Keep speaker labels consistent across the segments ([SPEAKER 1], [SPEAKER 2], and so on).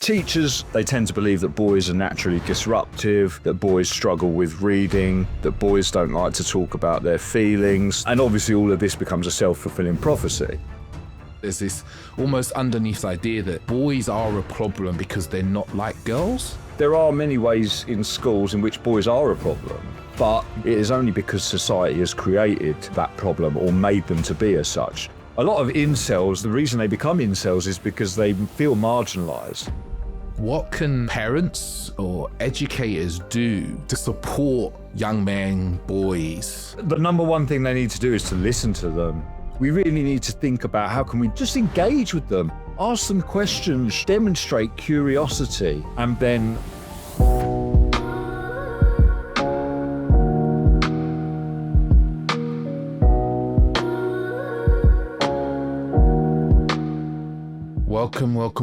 [SPEAKER 1] Teachers, they tend to believe that boys are naturally disruptive, that boys struggle with reading, that boys don't like to talk about their feelings, and obviously all of this becomes a self-fulfilling prophecy.
[SPEAKER 2] There's this almost underneath idea that boys are a problem because they're not like girls.
[SPEAKER 1] There are many ways in schools in which boys are a problem, but it is only because society has created that problem or made them to be as such. A lot of incels, the reason they become incels is because they feel marginalised.
[SPEAKER 2] What can parents or educators do to support young men, boys?
[SPEAKER 1] The number one thing they need to do is to listen to them. We really need to think about how can we just engage with them, ask them questions, demonstrate curiosity, and then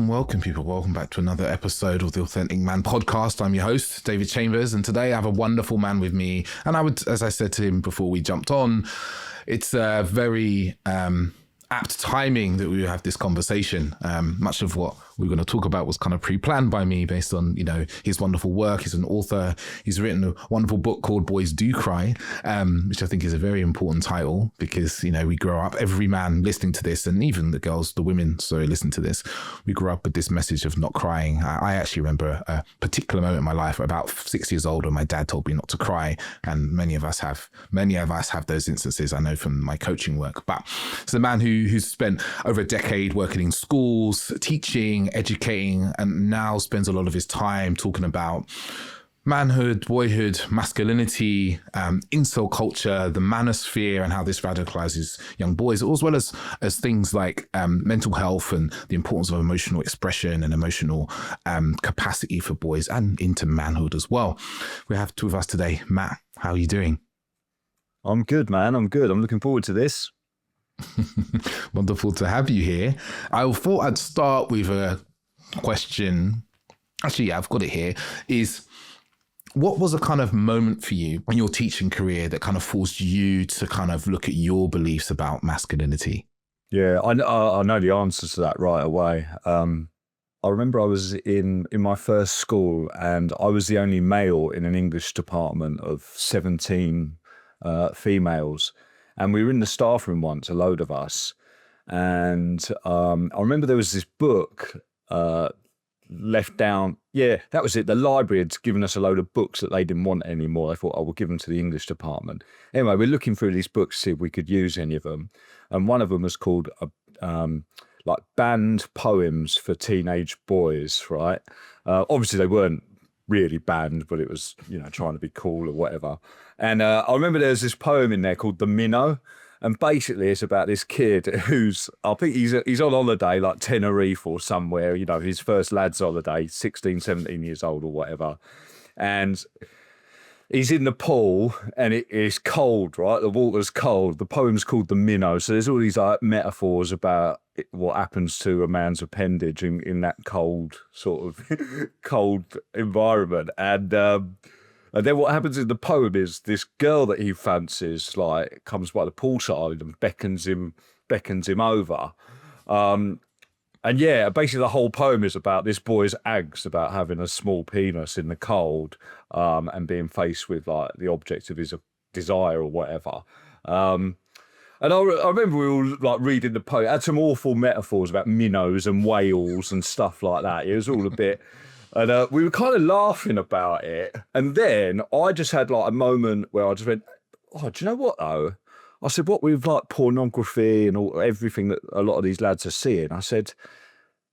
[SPEAKER 2] Welcome people. Welcome back to another episode of the Authentic Man podcast. I'm your host, David Chambers, and today I have a wonderful man with me. And I would, as I said to him before we jumped on, it's a very apt timing that we have this conversation. Much of what we're going to talk about was kind of pre-planned by me based on, his wonderful work. He's an author. He's written a wonderful book called Boys Do Cry, which I think is a very important title because, we grow up, every man listening to this, and even the girls, the women, listen to this, we grew up with this message of not crying. I actually remember a particular moment in my life, about 6 years old, when my dad told me not to cry. And many of us have those instances, I know from my coaching work. But it's a man who's spent over a decade working in schools, teaching, educating, and now spends a lot of his time talking about manhood, boyhood, masculinity, incel culture, the Manosphere, and how this radicalizes young boys, as well as things like mental health and the importance of emotional expression and emotional capacity for boys and into manhood as well. We have two of us today. Matt, how are you doing?
[SPEAKER 1] I'm good, man. I'm good. I'm looking forward to this.
[SPEAKER 2] Wonderful to have you here. I thought I'd start with a question. Actually, yeah, I've got it here. What was a kind of moment for you in your teaching career that kind of forced you to kind of look at your beliefs about masculinity?
[SPEAKER 1] Yeah, I know the answer to that right away. I remember I was in my first school and I was the only male in an English department of 17 females. And we were in the staff room once, a load of us. And I remember there was this book left down. Yeah, that was it. The library had given us a load of books that they didn't want anymore. They thought, we'll give them to the English department. Anyway, we're looking through these books to see if we could use any of them. And one of them was called like banned poems for teenage boys, right? Obviously, they weren't really banned, but it was, trying to be cool or whatever. And I remember there's this poem in there called The Minnow. And basically it's about this kid who's, I think he's on holiday, like Tenerife or somewhere, his first lad's holiday, 16, 17 years old or whatever. And he's in the pool and it's cold, right? The water's cold. The poem's called The Minnow. So there's all these like metaphors about what happens to a man's appendage in that cold sort of cold environment. And then what happens in the poem is this girl that he fancies like comes by the poolside and beckons him over. And yeah, basically the whole poem is about this boy's angst about having a small penis in the cold and being faced with like the object of his desire or whatever. And I remember we were like reading the poem. It had some awful metaphors about minnows and whales and stuff like that. It was all a bit... And we were kind of laughing about it. And then I just had like a moment where I just went, oh, do you know what though? I said, what with like pornography and everything that a lot of these lads are seeing, I said,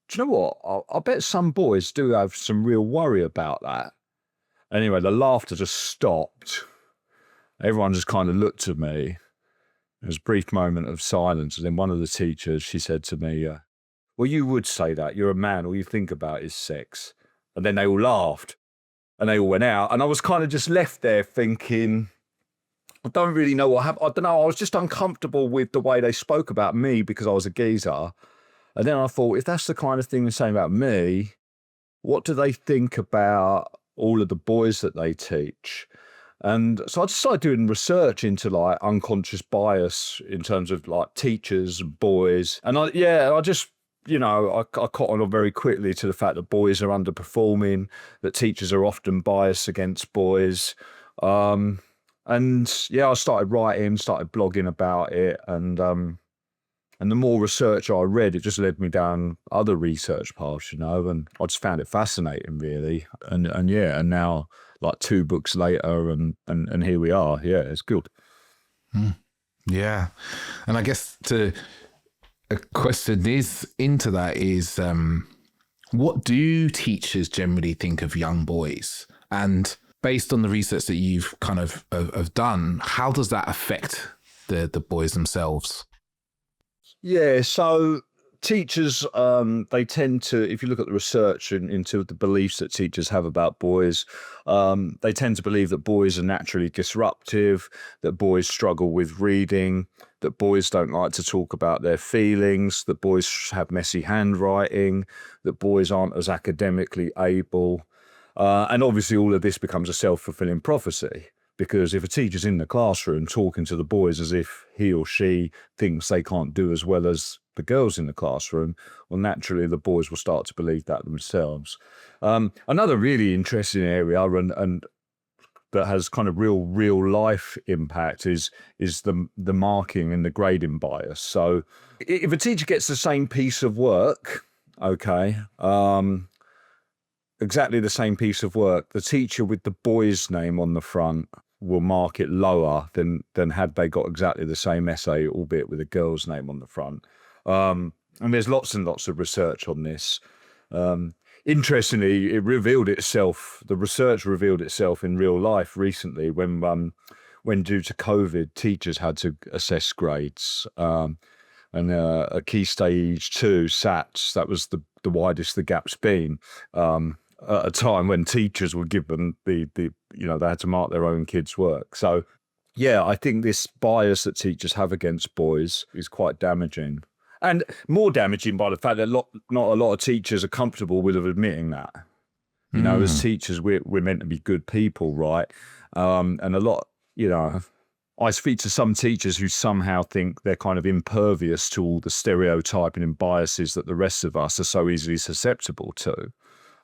[SPEAKER 1] do you know what? I bet some boys do have some real worry about that. Anyway, the laughter just stopped. Everyone just kind of looked at me. There was a brief moment of silence. And then one of the teachers, she said to me, well, you would say that. You're a man. All you think about is sex. And then they all laughed and they all went out. And I was kind of just left there thinking, I don't really know what happened. I don't know. I was just uncomfortable with the way they spoke about me because I was a geezer. And then I thought, if that's the kind of thing they're saying about me, what do they think about all of the boys that they teach? And so I just started doing research into like unconscious bias in terms of like teachers and boys. And I just I caught on very quickly to the fact that boys are underperforming, that teachers are often biased against boys. And yeah, I started writing, started blogging about it. And the more research I read, it just led me down other research paths, and I just found it fascinating, really. And yeah, and now like 2 books later, and here we are. Yeah, it's good.
[SPEAKER 2] Yeah. And I guess a question is into that is, what do teachers generally think of young boys? And based on the research that you've kind of done, how does that affect the boys themselves?
[SPEAKER 1] Yeah, so teachers, they tend to, if you look at the research into the beliefs that teachers have about boys, they tend to believe that boys are naturally disruptive, that boys struggle with reading, that boys don't like to talk about their feelings, that boys have messy handwriting, that boys aren't as academically able. And obviously all of this becomes a self-fulfilling prophecy. Because if a teacher's in the classroom talking to the boys as if he or she thinks they can't do as well as the girls in the classroom, well, naturally the boys will start to believe that themselves. Another really interesting area and that has kind of real life impact is the marking and the grading bias. So if a teacher gets the same piece of work, okay, exactly the same piece of work, the teacher with the boy's name on the front will mark it lower than had they got exactly the same essay, albeit with a girl's name on the front. And there's lots and lots of research on this. Interestingly, the research revealed itself in real life recently when due to COVID, teachers had to assess grades. And a key stage 2 SATs, that was the widest the gap's been. At a time when teachers were given they had to mark their own kids' work. So, yeah, I think this bias that teachers have against boys is quite damaging, and more damaging by the fact that not a lot of teachers are comfortable with admitting that. As teachers, we're meant to be good people, right? And a lot, I speak to some teachers who somehow think they're kind of impervious to all the stereotyping and biases that the rest of us are so easily susceptible to.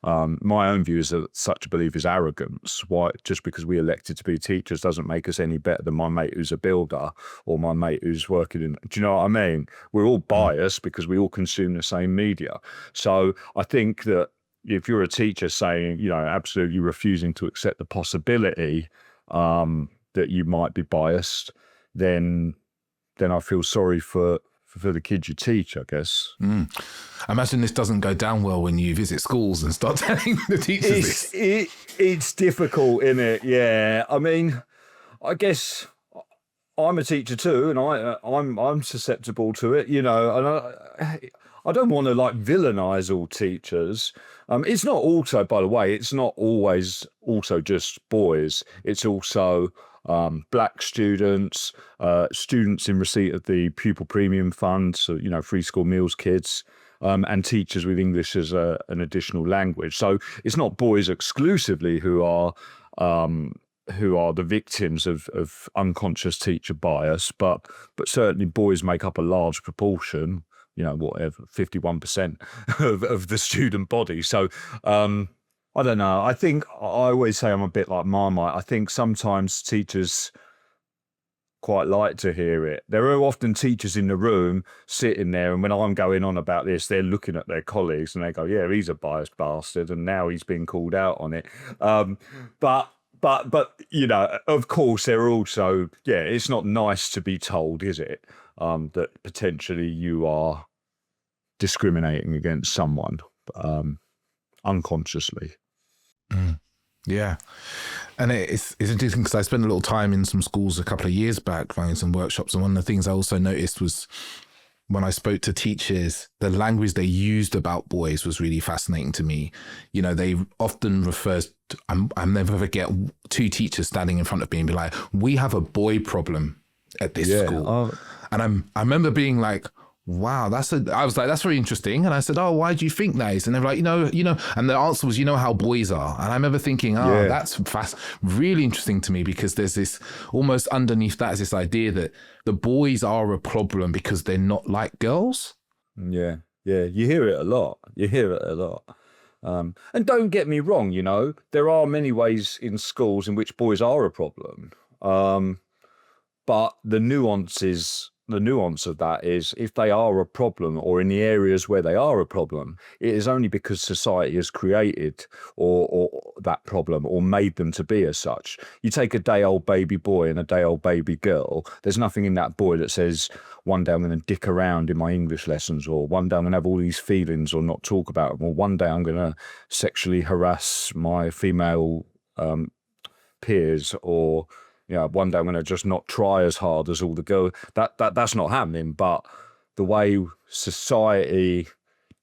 [SPEAKER 1] My own view is that such a belief is arrogance. Why? Just because we elected to be teachers doesn't make us any better than my mate who's a builder or my mate who's working in. Do you know what I mean? We're all biased because we all consume the same media. So I think that if you're a teacher saying, absolutely refusing to accept the possibility that you might be biased, then I feel sorry for the kids you teach, I guess.
[SPEAKER 2] I imagine this doesn't go down well when you visit schools and start telling the teachers this.
[SPEAKER 1] It's difficult, isn't it? Yeah. I mean, I guess I'm a teacher too, and I'm susceptible to it, and I don't want to villainize all teachers. It's not also, by the way, it's not always also just boys. It's also black students, students in receipt of the pupil premium fund, so free school meals kids, and teachers with English as an additional language. So it's not boys exclusively who are the victims of unconscious teacher bias, but certainly boys make up a large proportion. 51% of the student body. So I don't know. I think I always say I'm a bit like Marmite. I think sometimes teachers quite like to hear it. There are often teachers in the room sitting there, and when I'm going on about this, they're looking at their colleagues and they go, yeah, he's a biased bastard, and now he's been called out on it. But of course, there are also, it's not nice to be told, is it, that potentially you are discriminating against someone unconsciously.
[SPEAKER 2] Yeah. And it's interesting because I spent a little time in some schools a couple of years back running some workshops, and one of the things I also noticed was when I spoke to teachers, the language they used about boys was really fascinating to me. They often refer to, I never forget 2 teachers standing in front of me and be like, we have a boy problem at this school. And I remember being like, wow, I was like, that's very interesting. And I said, oh, why do you think that is? And they're like, and the answer was, how boys are. And I remember thinking, that's really interesting to me, because there's this almost underneath that is this idea that the boys are a problem because they're not like girls.
[SPEAKER 1] Yeah. Yeah, you hear it a lot. You hear it a lot. And don't get me wrong, there are many ways in schools in which boys are a problem. But the nuance of that is, if they are a problem, or in the areas where they are a problem, it is only because society has created or that problem or made them to be as such. You take a day-old baby boy and a day-old baby girl, there's nothing in that boy that says, one day I'm going to dick around in my English lessons, or one day I'm going to have all these feelings or not talk about them, or one day I'm going to sexually harass my female peers, or one day I'm going to just not try as hard as all the girls. That's not happening. But the way society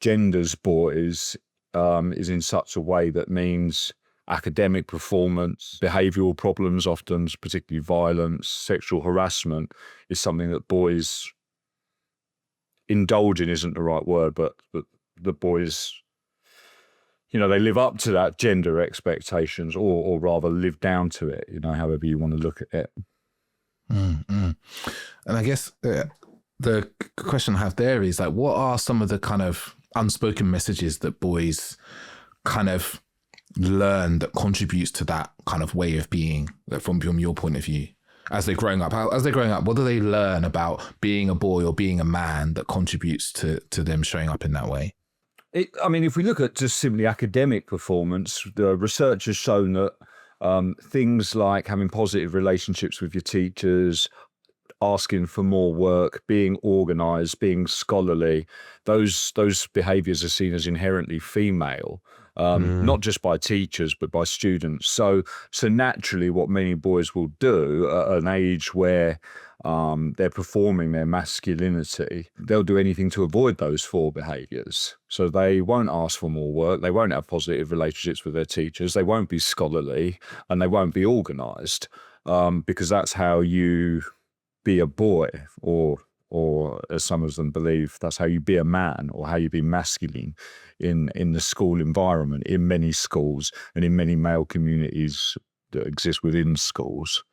[SPEAKER 1] genders boys is in such a way that means academic performance, behavioural problems, often particularly violence, sexual harassment, is something that boys indulge in. Isn't the right word, but the boys, they live up to that gender expectations, or rather live down to it, however you want to look at it.
[SPEAKER 2] And I guess the question I have there is, like, what are some of the kind of unspoken messages that boys kind of learn that contributes to that kind of way of being, from your point of view? As they're growing up, what do they learn about being a boy or being a man that contributes to them showing up in that way?
[SPEAKER 1] If we look at just simply academic performance, the research has shown that things like having positive relationships with your teachers, asking for more work, being organised, being scholarly, those behaviours are seen as inherently female, not just by teachers but by students. So naturally, what many boys will do at an age where they're performing their masculinity, they'll do anything to avoid those four behaviours. So they won't ask for more work, they won't have positive relationships with their teachers, they won't be scholarly, and they won't be organised, because that's how you be a boy, or as some of them believe, that's how you be a man, or how you be masculine in the school environment, in many schools and in many male communities that exist within schools.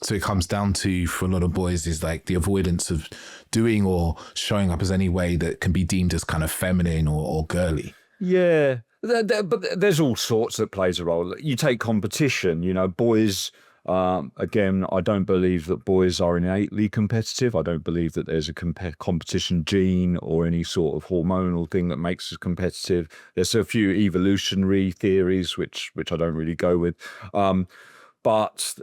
[SPEAKER 2] So it comes down to, for a lot of boys, is like the avoidance of doing or showing up as any way that can be deemed as kind of feminine or girly.
[SPEAKER 1] Yeah, but there's all sorts that plays a role. You take competition, boys, again, I don't believe that boys are innately competitive. I don't believe that there's a competition gene or any sort of hormonal thing that makes us competitive. There's a few evolutionary theories, which I don't really go with. But,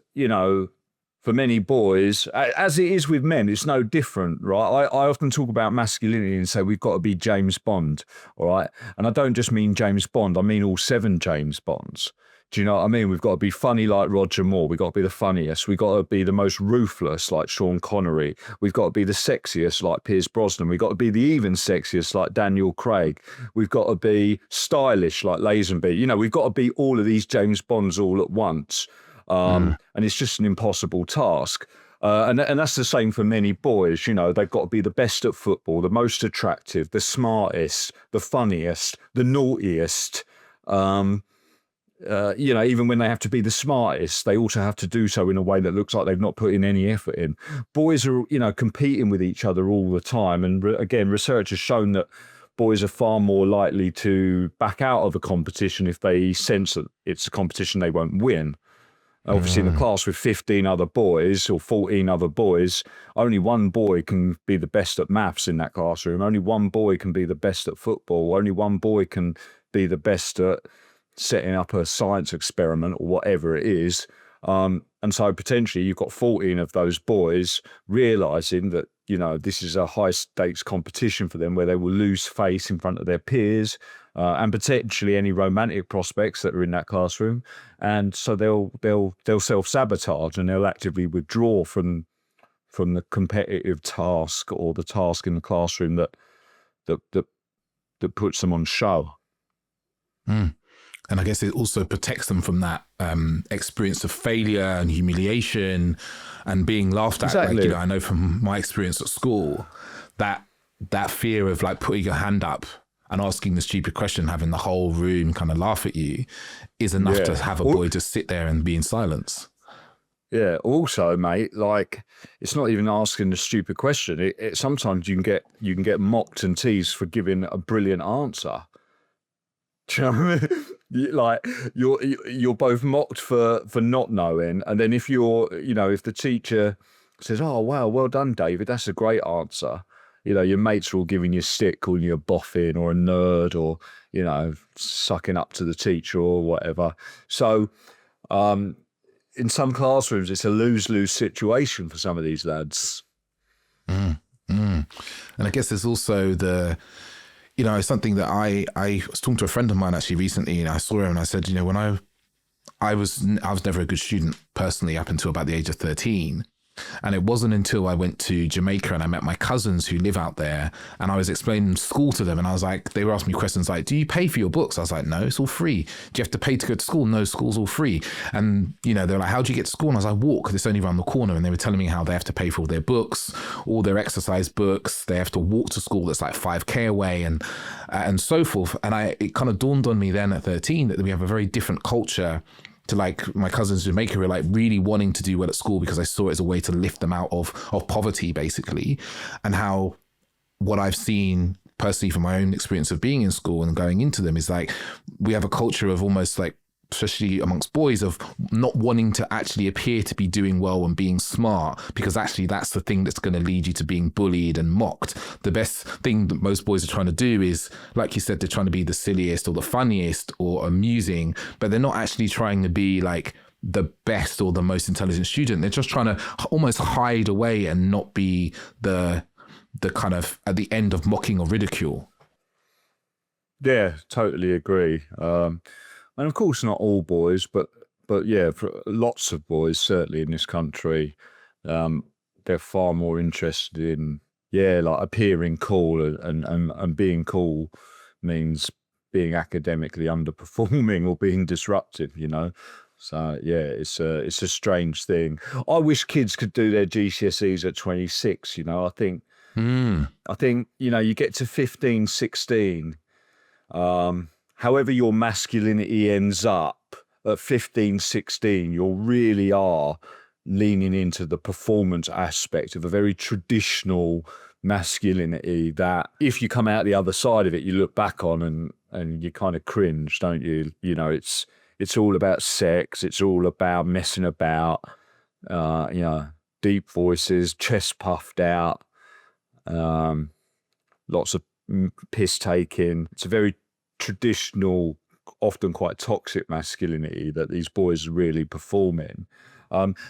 [SPEAKER 1] for many boys, as it is with men, it's no different, right? I often talk about masculinity and say we've got to be James Bond, all right? And I don't just mean James Bond, I mean all 7 James Bonds. Do you know what I mean? We've got to be funny like Roger Moore. We've got to be the funniest. We've got to be the most ruthless like Sean Connery. We've got to be the sexiest like Pierce Brosnan. We've got to be the even sexiest like Daniel Craig. We've got to be stylish like Lazenby. We've got to be all of these James Bonds all at once. And it's just an impossible task. And that's the same for many boys. They've got to be the best at football, the most attractive, the smartest, the funniest, the naughtiest. Even when they have to be the smartest, they also have to do so in a way that looks like they've not put in any effort in. Boys are, competing with each other all the time. And again, research has shown that boys are far more likely to back out of a competition if they sense that it's a competition they won't win. Obviously, in a class with 15 other boys or 14 other boys, only one boy can be the best at maths in that classroom. Only one boy can be the best at football. Only one boy can be the best at setting up a science experiment or whatever it is. And so potentially you've got 14 of those boys realising that, this is a high stakes competition for them where they will lose face in front of their peers, and potentially any romantic prospects that are in that classroom. And so they'll self-sabotage and they'll actively withdraw from the competitive task or the task in the classroom that puts them on show.
[SPEAKER 2] And I guess it also protects them from that experience of failure and humiliation and being laughed at.
[SPEAKER 1] Exactly.
[SPEAKER 2] Like, I know from my experience at school that fear of like putting your hand up and asking the stupid question, having the whole room kind of laugh at you, is enough to have a boy just sit there and be in silence.
[SPEAKER 1] Yeah. Also, mate, like it's not even asking a stupid question. Sometimes you can get mocked and teased for giving a brilliant answer. Do you know what I mean? Like you're both mocked for not knowing, and then if if the teacher says, "Oh wow, well done, David, that's a great answer," your mates are all giving you stick, calling you a boffin or a nerd, or sucking up to the teacher or whatever. So, in some classrooms, it's a lose-lose situation for some of these lads.
[SPEAKER 2] And I guess there's also something that I was talking to a friend of mine actually recently, and I saw him and I said, when I was never a good student personally up until about the age of 13. And it wasn't until I went to Jamaica and I met my cousins who live out there, and I was explaining school to them, and I was like, they were asking me questions like, do you pay for your books? I was like, no, it's all free. Do you have to pay to go to school? No, school's all free. And, they're like, how do you get to school? And I was like, walk, it's only around the corner. And they were telling me how they have to pay for all their books, all their exercise books. They have to walk to school that's like 5K away and so forth. And it kind of dawned on me then at 13 that we have a very different culture to like my cousins in Jamaica who are like really wanting to do well at school because I saw it as a way to lift them out of poverty, basically. And how what I've seen personally from my own experience of being in school and going into them is like, we have a culture of almost like, especially amongst boys, of not wanting to actually appear to be doing well and being smart, because actually that's the thing that's going to lead you to being bullied and mocked. The best thing that most boys are trying to do is, like you said, they're trying to be the silliest or the funniest or amusing, but they're not actually trying to be like the best or the most intelligent student. They're just trying to almost hide away and not be the kind of at the end of mocking or ridicule.
[SPEAKER 1] Yeah, totally agree. And of course, not all boys, but yeah, for lots of boys, certainly in this country, they're far more interested in, like appearing cool, and being cool means being academically underperforming or being disruptive, So yeah, it's a strange thing. I wish kids could do their GCSEs at 26. I think you get to 15, 16. However your masculinity ends up at 15, 16, you really are leaning into the performance aspect of a very traditional masculinity that if you come out the other side of it, you look back on and you kind of cringe, don't you? It's all about sex. It's all about messing about, deep voices, chest puffed out, lots of piss taking. It's a very traditional, often quite toxic masculinity that these boys really perform in.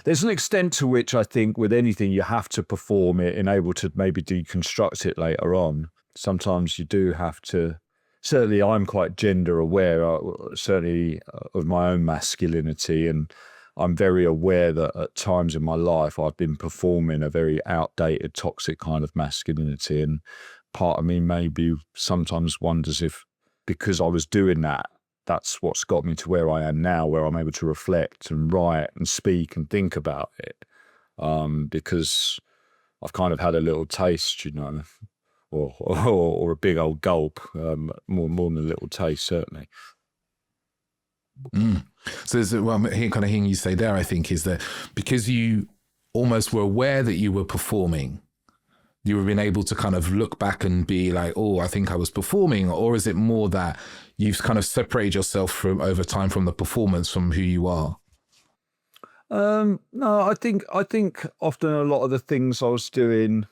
[SPEAKER 1] There's an extent to which I think with anything you have to perform it and able to maybe deconstruct it later on. Sometimes you do have to. Certainly I'm quite gender aware, certainly of my own masculinity, and I'm very aware that at times in my life I've been performing a very outdated, toxic kind of masculinity, and part of me maybe sometimes wonders if because I was doing that, that's what's got me to where I am now, where I'm able to reflect and write and speak and think about it. Because I've kind of had a little taste, or a big old gulp, more than a little taste, certainly.
[SPEAKER 2] So what I'm kind of hearing you say there, I think, is that because you almost were aware that you were performing, you were being able to kind of look back and be like, oh, I think I was performing? Or is it more that you've kind of separated yourself from over time from the performance, from who you are?
[SPEAKER 1] No, I think often a lot of the things I was doing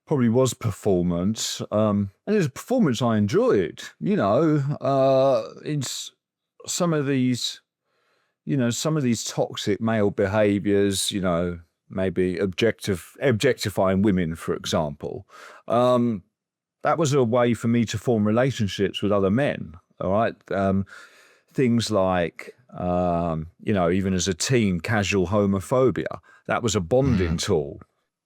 [SPEAKER 1] probably was performance. And it was a performance I enjoyed, it's some of these toxic male behaviors, maybe objectifying women, for example. That was a way for me to form relationships with other men. All right. Things like, even as a teen, casual homophobia, that was a bonding tool.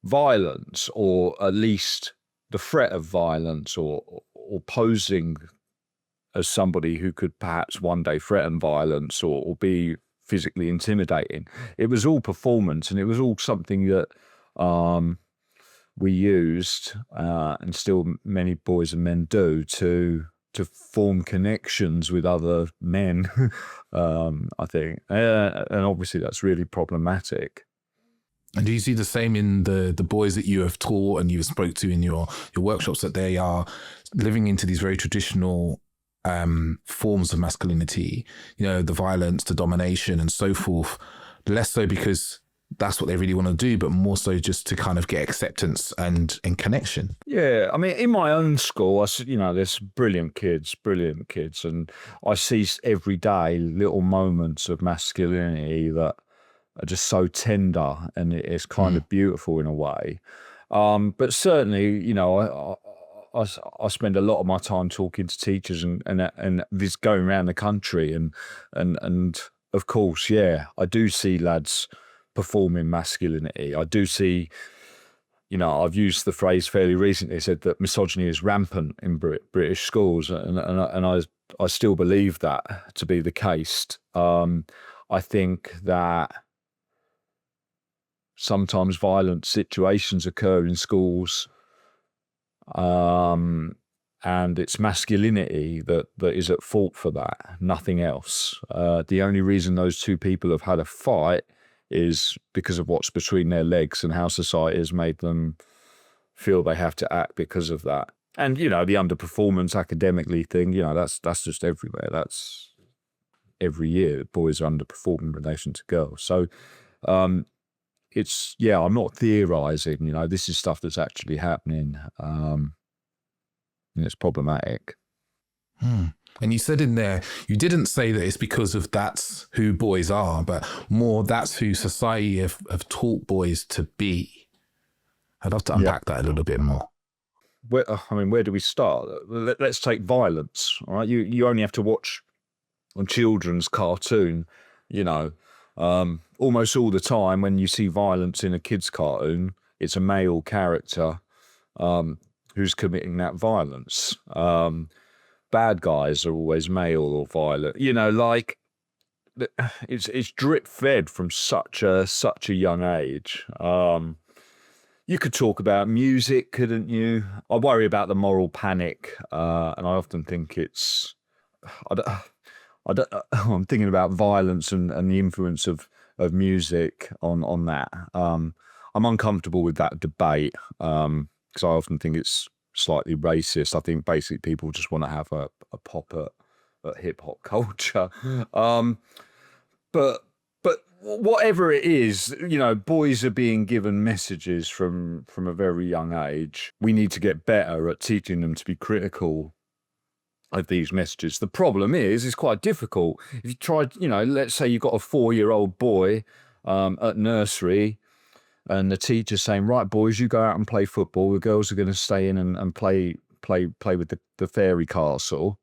[SPEAKER 1] Violence, or at least the threat of violence, or posing as somebody who could perhaps one day threaten violence or be physically intimidating. It was all performance, and it was all something that we used, and still many boys and men do, to to form connections with other men. I think, and obviously that's really problematic.
[SPEAKER 2] And do you see the same in the boys that you have taught and you spoke to in your workshops, that they are living into these very traditional forms of masculinity, the violence, the domination and so forth, less so because that's what they really want to do, but more so just to kind of get acceptance and connection?
[SPEAKER 1] Yeah, I mean, in my own school, there's brilliant kids, and I see every day little moments of masculinity that are just so tender, and it's kind of beautiful in a way. But certainly, I spend a lot of my time talking to teachers and this going around the country, and of course, yeah, I do see lads performing masculinity. I do see, I've used the phrase fairly recently, said that misogyny is rampant in British schools, and I still believe that to be the case. I think that sometimes violent situations occur in schools, and it's masculinity that is at fault for that, nothing else. The only reason those two people have had a fight is because of what's between their legs and how society has made them feel they have to act because of that. And, the underperformance academically thing, that's just everywhere. That's every year boys are underperforming in relation to girls. So I'm not theorizing, this is stuff that's actually happening. And it's problematic.
[SPEAKER 2] And you said in there, you didn't say that it's because of that's who boys are, but more that's who society have taught boys to be. I'd love to unpack that a little bit more.
[SPEAKER 1] Where do we start? Let's take violence. All right, you only have to watch on children's cartoon, almost all the time when you see violence in a kid's cartoon, it's a male character who's committing that violence. Bad guys are always male or violent. It's drip fed from such a young age. You could talk about music, couldn't you? I worry about the moral panic, and I often think it's. I'm thinking about violence and the influence of music on that. I'm uncomfortable with that debate because I often think it's slightly racist. I think basically people just want to have a pop at hip hop culture. But whatever it is, boys are being given messages from a very young age. We need to get better at teaching them to be critical of these messages. The problem is it's quite difficult. If you try, let's say you've got a 4-year-old boy at nursery, and the teacher's saying, right, boys, you go out and play football. The girls are going to stay in and play with the fairy castle.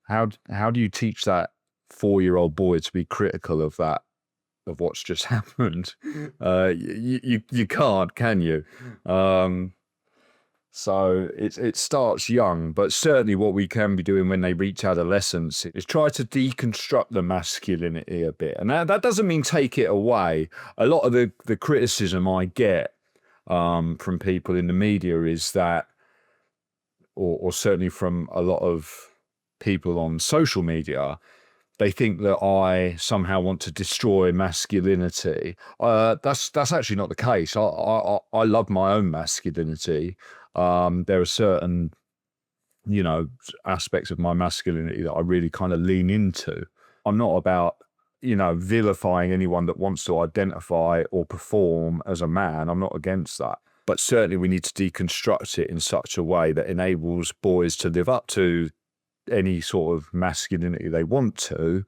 [SPEAKER 1] How do you teach that 4-year-old boy to be critical of that, of what's just happened? You can't, can you? So it starts young, but certainly what we can be doing when they reach adolescence is try to deconstruct the masculinity a bit. And that doesn't mean take it away. A lot of the criticism I get from people in the media is that, or certainly from a lot of people on social media, they think that I somehow want to destroy masculinity. That's actually not the case. I love my own masculinity. There are certain, aspects of my masculinity that I really kind of lean into. I'm not about, vilifying anyone that wants to identify or perform as a man. I'm not against that. But certainly we need to deconstruct it in such a way that enables boys to live up to any sort of masculinity they want to,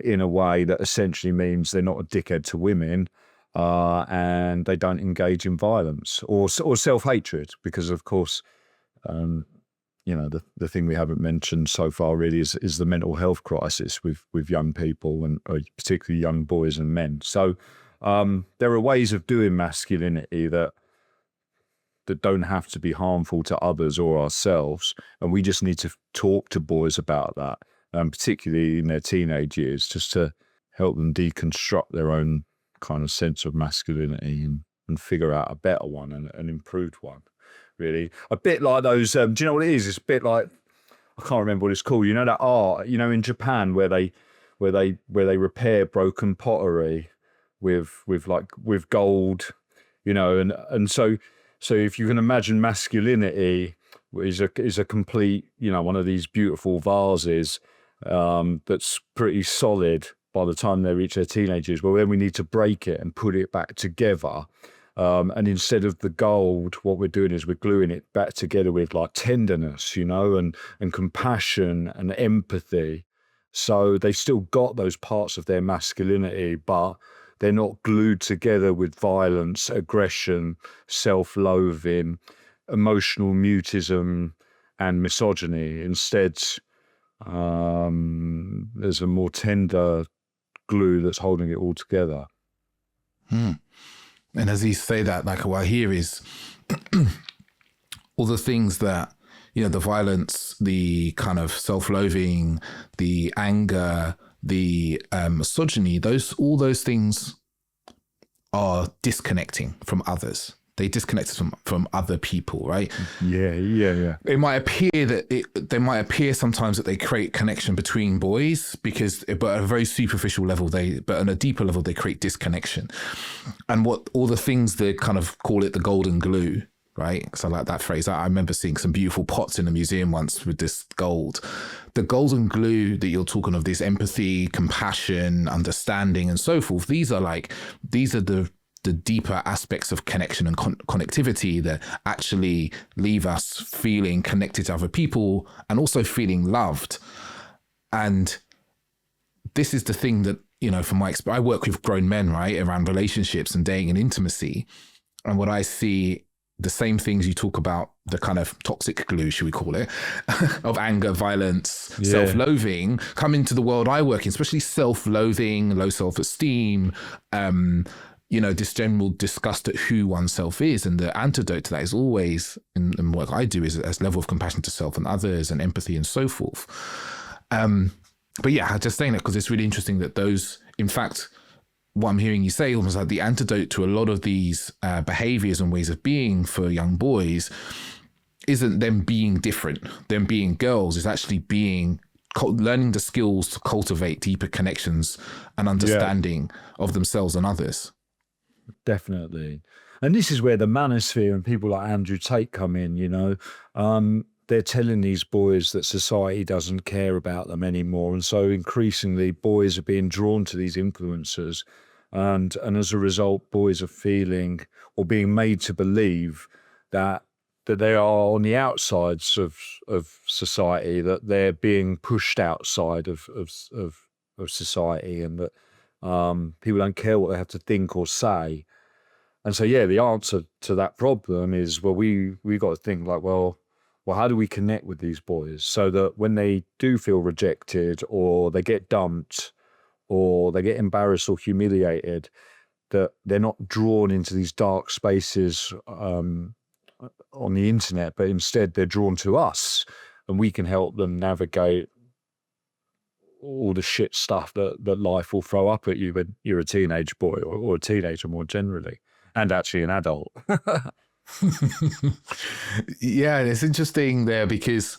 [SPEAKER 1] in a way that essentially means they're not a dickhead to women, and they don't engage in violence or self-hatred, because of course, the thing we haven't mentioned so far really is the mental health crisis with young people, and particularly young boys and men. So there are ways of doing masculinity that don't have to be harmful to others or ourselves, and we just need to talk to boys about that, particularly in their teenage years, just to help them deconstruct their own kind of sense of masculinity and figure out a better one and an improved one, really. A bit like those, do you know what it is? It's a bit like I can't remember what it's called. You know that art, you know, in Japan where they repair broken pottery with gold, you know, and so if you can imagine masculinity is a complete, you know, one of these beautiful vases that's pretty solid by the time they reach their teenagers. Well, then we need to break it and put it back together. And instead of the gold, what we're doing is we're gluing it back together with like tenderness, you know, and compassion and empathy. So they've still got those parts of their masculinity, but they're not glued together with violence, aggression, self-loathing, emotional mutism, and misogyny. Instead, there's a more tender glue that's holding it all together.
[SPEAKER 2] And as you say that, like what I hear is all the things that, you know, the violence, the kind of self-loathing, the anger, the misogyny, all those things are disconnecting from others. They disconnect us from other people, right?
[SPEAKER 1] Yeah.
[SPEAKER 2] It might appear that they might appear sometimes that they create connection between boys but at a very superficial level, but on a deeper level, they create disconnection. And what all the things they kind of call it the golden glue, right? So I like that phrase. I remember seeing some beautiful pots in a museum once with this gold. The golden glue that you're talking of, this empathy, compassion, understanding, and so forth. These are the deeper aspects of connection and connectivity that actually leave us feeling connected to other people and also feeling loved. And this is the thing that, you know, from my experience, I work with grown men, right, around relationships and dating and intimacy. And what I see, the same things you talk about, the kind of toxic glue, should we call it, of anger, violence, self-loathing, come into the world I work in, especially self-loathing, low self-esteem, you know, this general disgust at who oneself is. And the antidote to that is always, in what I do, is a level of compassion to self and others and empathy and so forth. But yeah, just saying that because it's really interesting that those, in fact, what I'm hearing you say, almost like the antidote to a lot of these behaviors and ways of being for young boys isn't them being different, them being girls, it's actually learning the skills to cultivate deeper connections and understanding of themselves and others.
[SPEAKER 1] Definitely. And this is where the Manosphere and people like Andrew Tate come in, you know. They're telling these boys that society doesn't care about them anymore. And so increasingly boys are being drawn to these influencers. And as a result, boys are feeling or being made to believe that they are on the outsides of society, that they're being pushed outside of society, and that people don't care what they have to think or say. And so, yeah, the answer to that problem is, well, we got to think like, well, how do we connect with these boys so that when they do feel rejected or they get dumped or they get embarrassed or humiliated, that they're not drawn into these dark spaces on the internet, but instead they're drawn to us, and we can help them navigate all the shit stuff that life will throw up at you when you're a teenage boy or a teenager more generally, and actually an adult.
[SPEAKER 2] Yeah, it's interesting there because,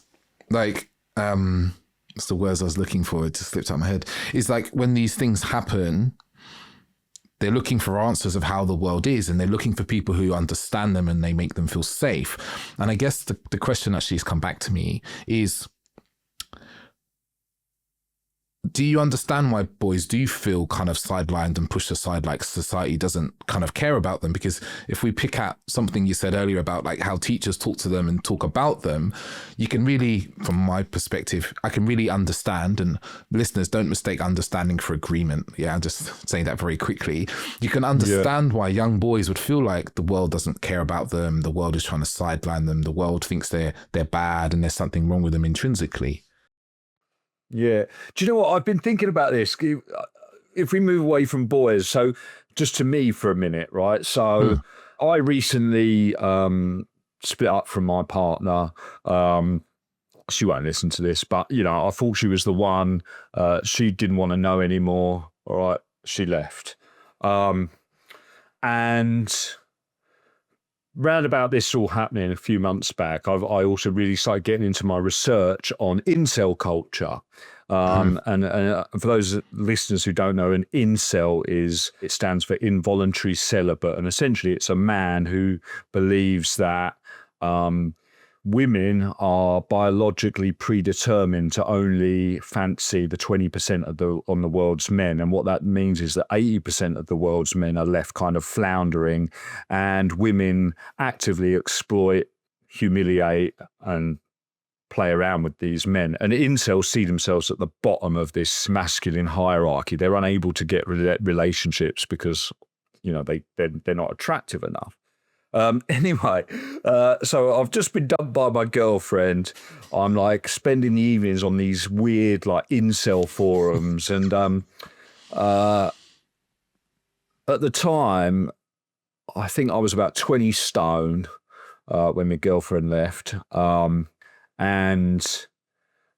[SPEAKER 2] like, it's the words I was looking for, it just slipped out of my head. It's like when these things happen, they're looking for answers of how the world is, and they're looking for people who understand them and they make them feel safe. And I guess the question actually has come back to me is, do you understand why boys do feel kind of sidelined and pushed aside, like society doesn't kind of care about them? Because if we pick out something you said earlier about like how teachers talk to them and talk about them, you can really, from my perspective, I can really understand, and listeners, don't mistake understanding for agreement. Yeah, I'm just saying that very quickly. You can understand why young boys would feel like the world doesn't care about them, the world is trying to sideline them, the world thinks they're bad and there's something wrong with them intrinsically.
[SPEAKER 1] Yeah. Do you know what? I've been thinking about this. If we move away from boys, so just to me for a minute, right? So I recently split up from my partner. She won't listen to this, but, you know, I thought she was the one. She didn't want to know anymore. All right. She left. And round about this all happening a few months back, I also really started getting into my research on incel culture. And for those listeners who don't know, an incel it stands for involuntary celibate. And essentially it's a man who believes that women are biologically predetermined to only fancy the 20% on the world's men. And what that means is that 80% of the world's men are left kind of floundering, and women actively exploit, humiliate, and play around with these men. And incels see themselves at the bottom of this masculine hierarchy. They're unable to get relationships because, they're not attractive enough. Anyway, so I've just been dumped by my girlfriend. I'm like spending the evenings on these weird like incel forums. And at the time, I think I was about 20 stone when my girlfriend left. And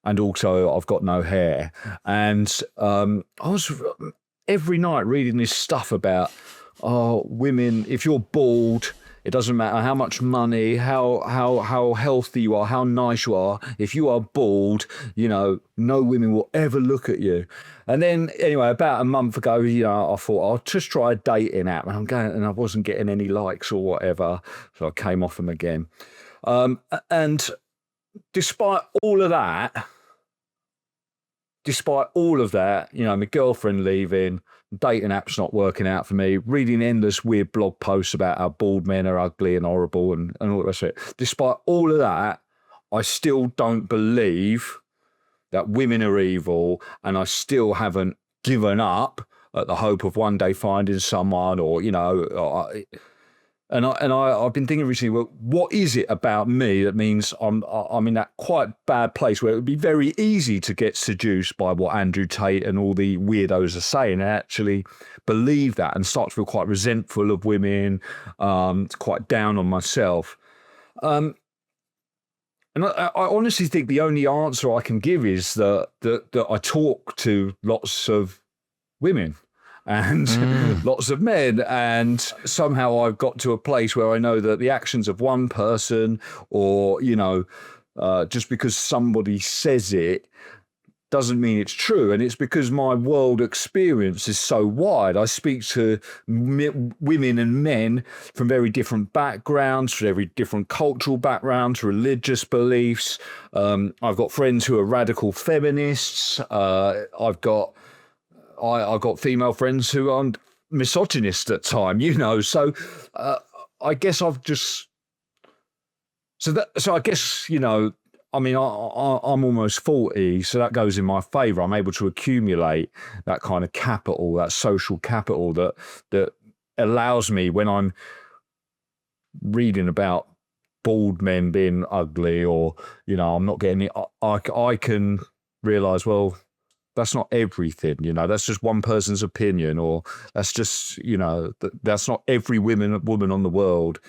[SPEAKER 1] also I've got no hair. And I was every night reading this stuff about women, if you're bald, it doesn't matter how much money, how healthy you are, how nice you are. If you are bald, no women will ever look at you. And then anyway, about a month ago, I thought I'll just try a dating app, and I wasn't getting any likes or whatever, so I came off them again. And despite all of that, my girlfriend leaving, dating apps not working out for me, reading endless weird blog posts about how bald men are ugly and horrible and all the rest of it. Despite all of that, I still don't believe that women are evil, and I still haven't given up at the hope of one day finding someone I've been thinking recently, well, what is it about me that means I'm in that quite bad place where it would be very easy to get seduced by what Andrew Tate and all the weirdos are saying, and actually believe that and start to feel quite resentful of women, quite down on myself. And I honestly think the only answer I can give is that I talk to lots of women and lots of men, and somehow I've got to a place where I know that the actions of one person, or just because somebody says it doesn't mean it's true. And it's because my world experience is so wide. I speak to women and men from very different backgrounds, from very different cultural backgrounds, religious beliefs. I've got friends who are radical feminists. I've got female friends who are misogynist at time, So I guess I've just I guess I'm almost 40, so that goes in my favour. I'm able to accumulate that kind of capital, that social capital that allows me, when I'm reading about bald men being ugly, or I'm not getting it, I can realise, well, that's not everything, that's just one person's opinion, or that's just, that's not every woman on the world,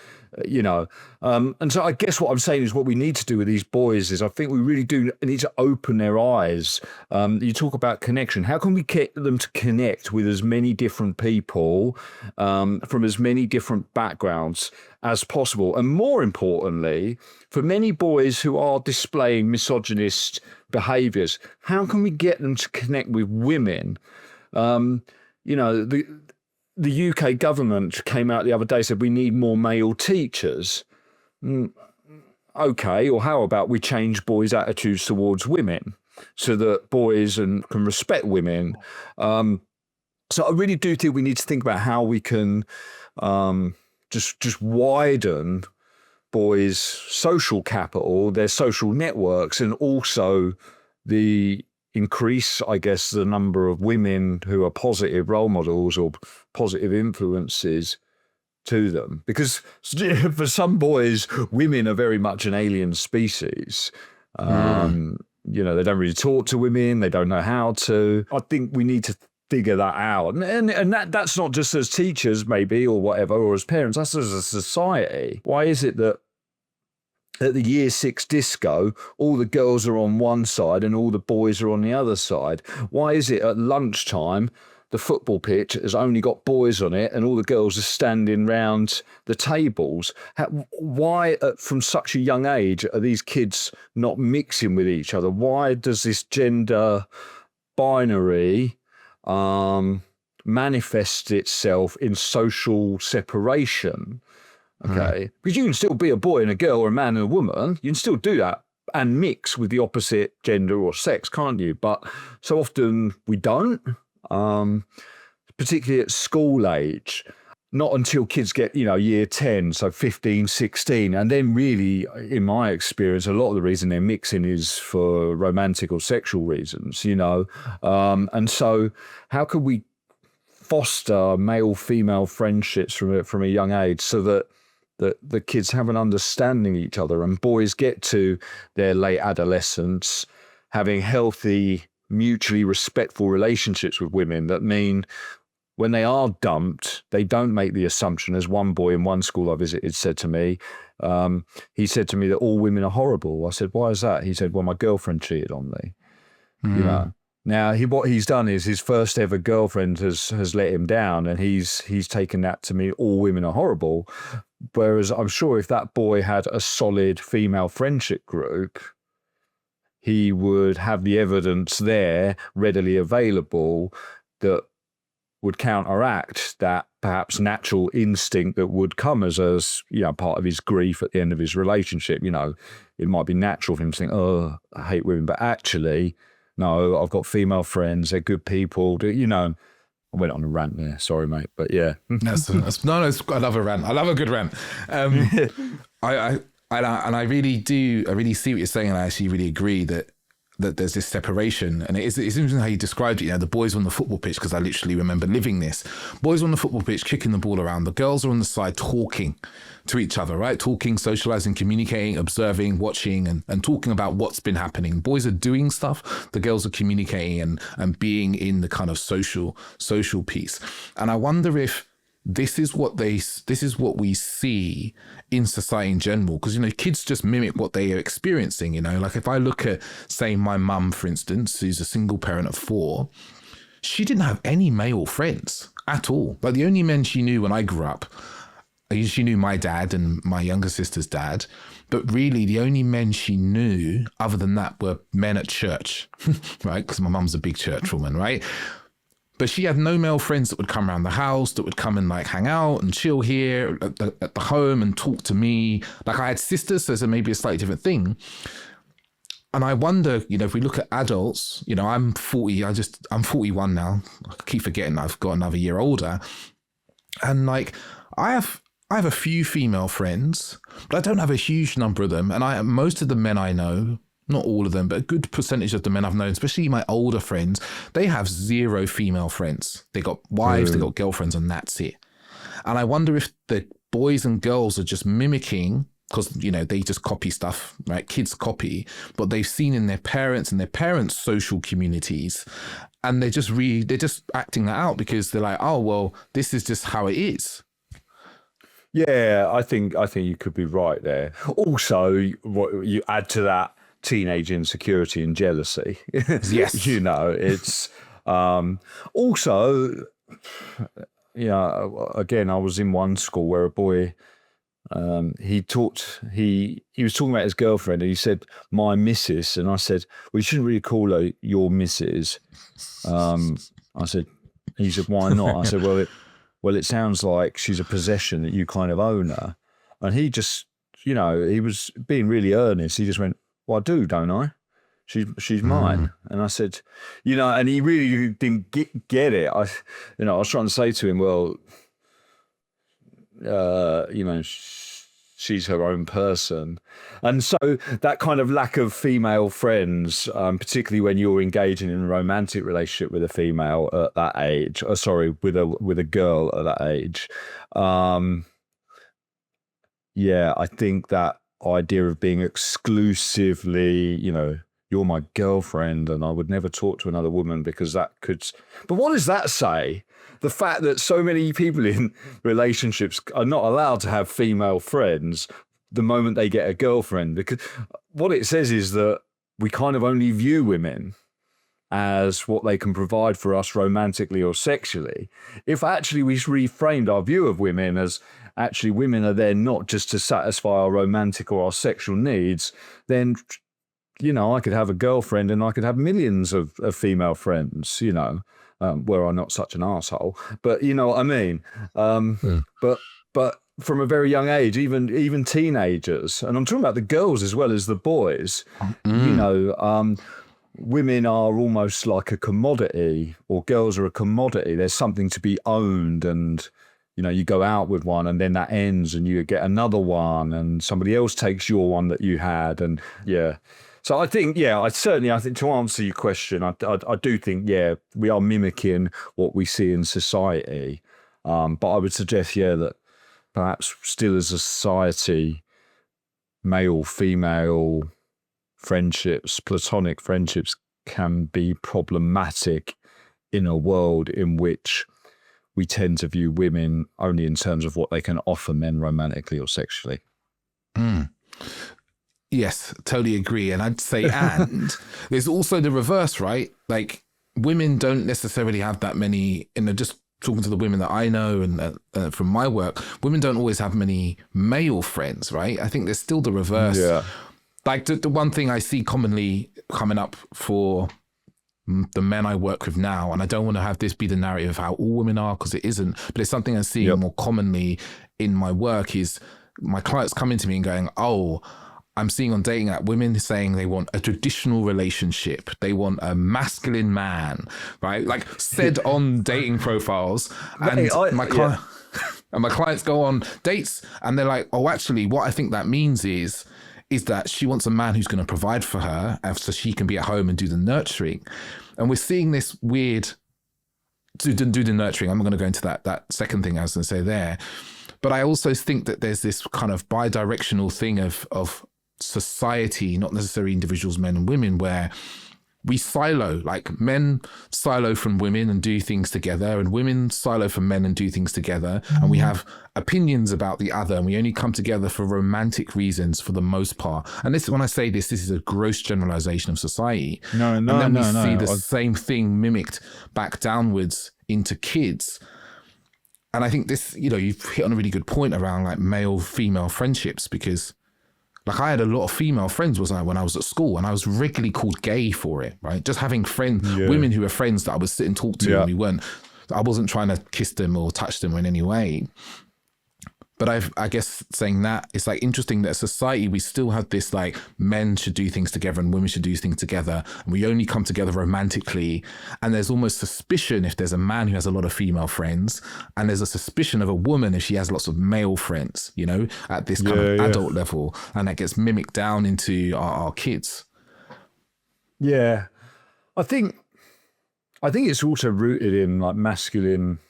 [SPEAKER 1] And so I guess what I'm saying is what we need to do with these boys is I think we really do need to open their eyes. You talk about connection. How can we get them to connect with as many different people from as many different backgrounds as possible? And more importantly, for many boys who are displaying misogynist behaviours, how can we get them to connect with women? The UK government came out the other day, said we need more male teachers. Okay, or how about we change boys' attitudes towards women so that boys can respect women? So I really do think we need to think about how we can just widen boys' social capital, their social networks, and also increase, I guess, the number of women who are positive role models or positive influences to them. Because for some boys, women are very much an alien species. They don't really talk to women. They don't know how to. I think we need to figure that out. And that's not just as teachers, maybe, or whatever, or as parents. That's as a society. Why is it that at the year 6 disco, all the girls are on one side and all the boys are on the other side? Why is it at lunchtime the football pitch has only got boys on it and all the girls are standing round the tables. Why, from such a young age, are these kids not mixing with each other? Why does this gender binary manifest itself in social separation? Okay, because you can still be a boy and a girl or a man and a woman. You can still do that and mix with the opposite gender or sex, can't you? But so often we don't, particularly at school age. Not until kids get, year 10, so 15, 16. And then really, in my experience, a lot of the reason they're mixing is for romantic or sexual reasons, And so how could we foster male-female friendships from a young age so that the kids have an understanding of each other and boys get to their late adolescence having healthy, mutually respectful relationships with women that mean when they are dumped, they don't make the assumption, as one boy in one school I visited said to me, he said to me that all women are horrible. I said, why is that? He said, well, my girlfriend cheated on me. Now, what he's done is his first ever girlfriend has let him down, and he's taken that to mean all women are horrible. Whereas I'm sure if that boy had a solid female friendship group, he would have the evidence there readily available that would counteract that perhaps natural instinct that would come as part of his grief at the end of his relationship. It might be natural for him to think, oh, I hate women, but actually, no, I've got female friends, they're good people. I went on a rant there. Sorry, mate, but yeah.
[SPEAKER 2] No, I love a rant. I love a good rant. I really do. I really see what you're saying, and I actually really agree that there's this separation. And it's interesting how you described it. The boys on the football pitch, because I literally remember living this. Boys on the football pitch kicking the ball around. The girls are on the side talking to each other, right? Talking, socializing, communicating, observing, watching, and talking about what's been happening. Boys are doing stuff. The girls are communicating and being in the kind of social piece. And I wonder if this is what we see in society in general, because kids just mimic what they are experiencing. Like if I look at, say, my mum, for instance, who's a single parent of 4, she didn't have any male friends at all. Like the only men she knew when I grew up, she knew my dad and my younger sister's dad, but really the only men she knew other than that were men at church, right? Because my mum's a big church woman, right? But she had no male friends that would come around the house, that would come and hang out and chill here at the home and talk to me. Like I had sisters, so it's maybe a slightly different thing. And I wonder, if we look at adults, I'm 40, I'm 41 now. I keep forgetting I've got another year older. And I have a few female friends, but I don't have a huge number of them. And most of the men I know, not all of them, but a good percentage of the men I've known, especially my older friends, they have 0 female friends. They got wives, they got girlfriends, and that's it. And I wonder if the boys and girls are just mimicking, because, they just copy stuff, right? Kids copy, but they've seen in their parents and their parents' social communities, and they're just acting that out because they're like, oh, well, this is just how it is.
[SPEAKER 1] Yeah, I think you could be right there. Also, what you add to that, teenage insecurity and jealousy.
[SPEAKER 2] Yes.
[SPEAKER 1] It's also, again, I was in one school where a boy, he was talking about his girlfriend and he said, my missus. And I said, well, you shouldn't really call her your missus. He said, why not? I said, well, it sounds like she's a possession that you kind of own her. And he just, he was being really earnest. He just went, well, I do, don't I? She's mine. And I said, and he really didn't get it. I was trying to say to him, well, she's her own person. And so that kind of lack of female friends, particularly when you're engaging in a romantic relationship with a female at that age, with a girl at that age. I think that idea of being exclusively, you're my girlfriend and I would never talk to another woman because that could... But what does that say? The fact that so many people in relationships are not allowed to have female friends the moment they get a girlfriend, because what it says is that we kind of only view women as what they can provide for us romantically or sexually, if actually we reframed our view of women as actually women are there not just to satisfy our romantic or our sexual needs, then, I could have a girlfriend and I could have millions of female friends, were I not such an asshole. But you know what I mean? But from a very young age, even teenagers, and I'm talking about the girls as well as the boys, women are almost like a commodity, or girls are a commodity. There's something to be owned, and you go out with one and then that ends and you get another one and somebody else takes your one that you had. And so I think, I think to answer your question, I do think, we are mimicking what we see in society. But I would suggest, that perhaps still as a society, male, female friendships, platonic friendships can be problematic in a world in which we tend to view women only in terms of what they can offer men romantically or sexually.
[SPEAKER 2] Yes, totally agree. And I'd say, and there's also the reverse, right? Like women don't necessarily have that many, just talking to the women that I know and from my work, women don't always have many male friends, right? I think there's still the reverse. Yeah. Like the one thing I see commonly coming up for the men I work with now, and I don't want to have this be the narrative of how all women are, because it isn't, but it's something I see more commonly in my work, is my clients coming to me and going, I'm seeing on dating app women saying they want a traditional relationship. They want a masculine man, right? Like said on dating profiles. And my clients go on dates and they're like, actually, what I think that means is that she wants a man who's going to provide for her so she can be at home and do the nurturing. And we're seeing this weird, do the nurturing. I'm not going to go into that second thing I was going to say there. But I also think that there's this kind of bi-directional thing of society, not necessarily individuals, men and women, where we silo, like men silo from women and do things together, and women silo from men and do things together. And we have opinions about the other, and we only come together for romantic reasons for the most part. And this, when I say this is a gross generalization of society. See the same thing mimicked back downwards into kids. And I think this, you've hit on a really good point around like male-female friendships, because like I had a lot of female friends when I was at school, and I was regularly called gay for it, right? Just having women who were friends that I would sit and talk to, and I wasn't trying to kiss them or touch them in any way. But I guess saying that, it's like interesting that as society, we still have this like men should do things together and women should do things together. And we only come together romantically. And there's almost suspicion if there's a man who has a lot of female friends, and there's a suspicion of a woman if she has lots of male friends, at this kind of adult level. And that gets mimicked down into our kids.
[SPEAKER 1] Yeah. I think it's also rooted in like masculine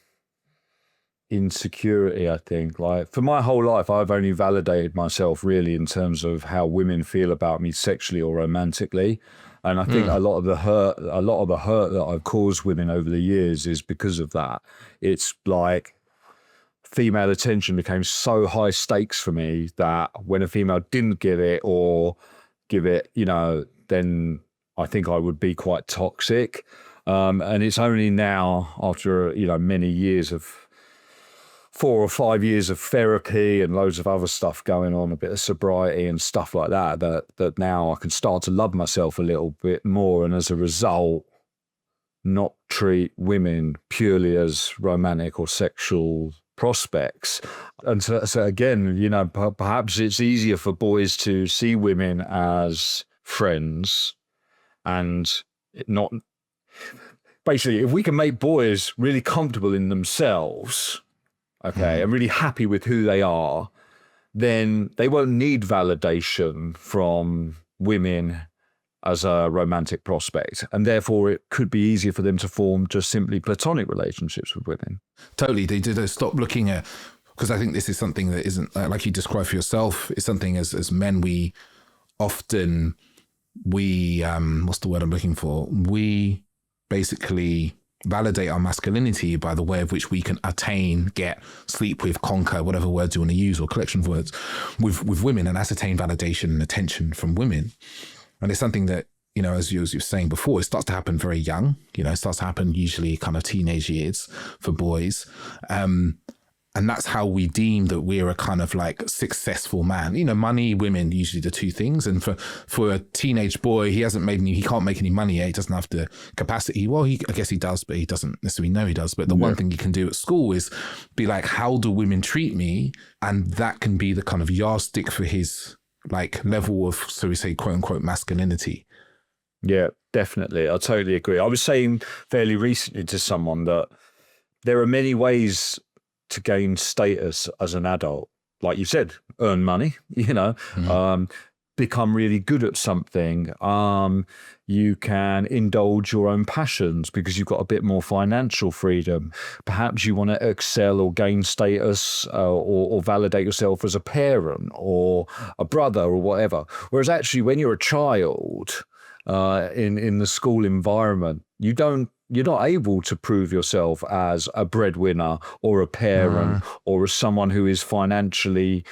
[SPEAKER 1] insecurity. I think, like, for my whole life I've only validated myself really in terms of how women feel about me sexually or romantically, and I think a lot of the hurt that I've caused women over the years is because of that. It's like female attention became so high stakes for me that when a female didn't get it or give it, then I think I would be quite toxic, and it's only now after many years of 4 or 5 years of therapy and loads of other stuff going on, a bit of sobriety and stuff like that now I can start to love myself a little bit more, and as a result, not treat women purely as romantic or sexual prospects. And so again, perhaps it's easier for boys to see women as friends, and not basically, if we can make boys really comfortable in themselves, and really happy with who they are, then they won't need validation from women as a romantic prospect. And therefore, it could be easier for them to form just simply platonic relationships with women.
[SPEAKER 2] Totally. They stop looking at, because I think this is something that isn't, like you described for yourself, it's something as men we often, what's the word I'm looking for? We basically validate our masculinity by the way of which we can attain, get, sleep with, conquer, whatever words you want to use, or collection of words, with women, and ascertain validation and attention from women. And it's something that, you know, as you were saying before, it starts to happen very young. You know, it starts to happen usually kind of teenage years for boys. And that's how we deem that we're a kind of like successful man. You know, money, women, usually the two things. And for a teenage boy, he can't make any money yet. He doesn't have the capacity. Well, I guess he does, but he doesn't necessarily know he does. But the one thing he can do at school is be like, how do women treat me? And that can be the kind of yardstick for his like level of, so we say, quote unquote, masculinity.
[SPEAKER 1] Yeah, definitely. I totally agree. I was saying fairly recently to someone that there are many ways to gain status as an adult. Like you said, earn money, you know, become really good at something. You can indulge your own passions because you've got a bit more financial freedom. Perhaps you want to excel or gain status or validate yourself as a parent or a brother or whatever. Whereas actually when you're a child in the school environment, you're not able to prove yourself as a breadwinner or a parent or as someone who is financially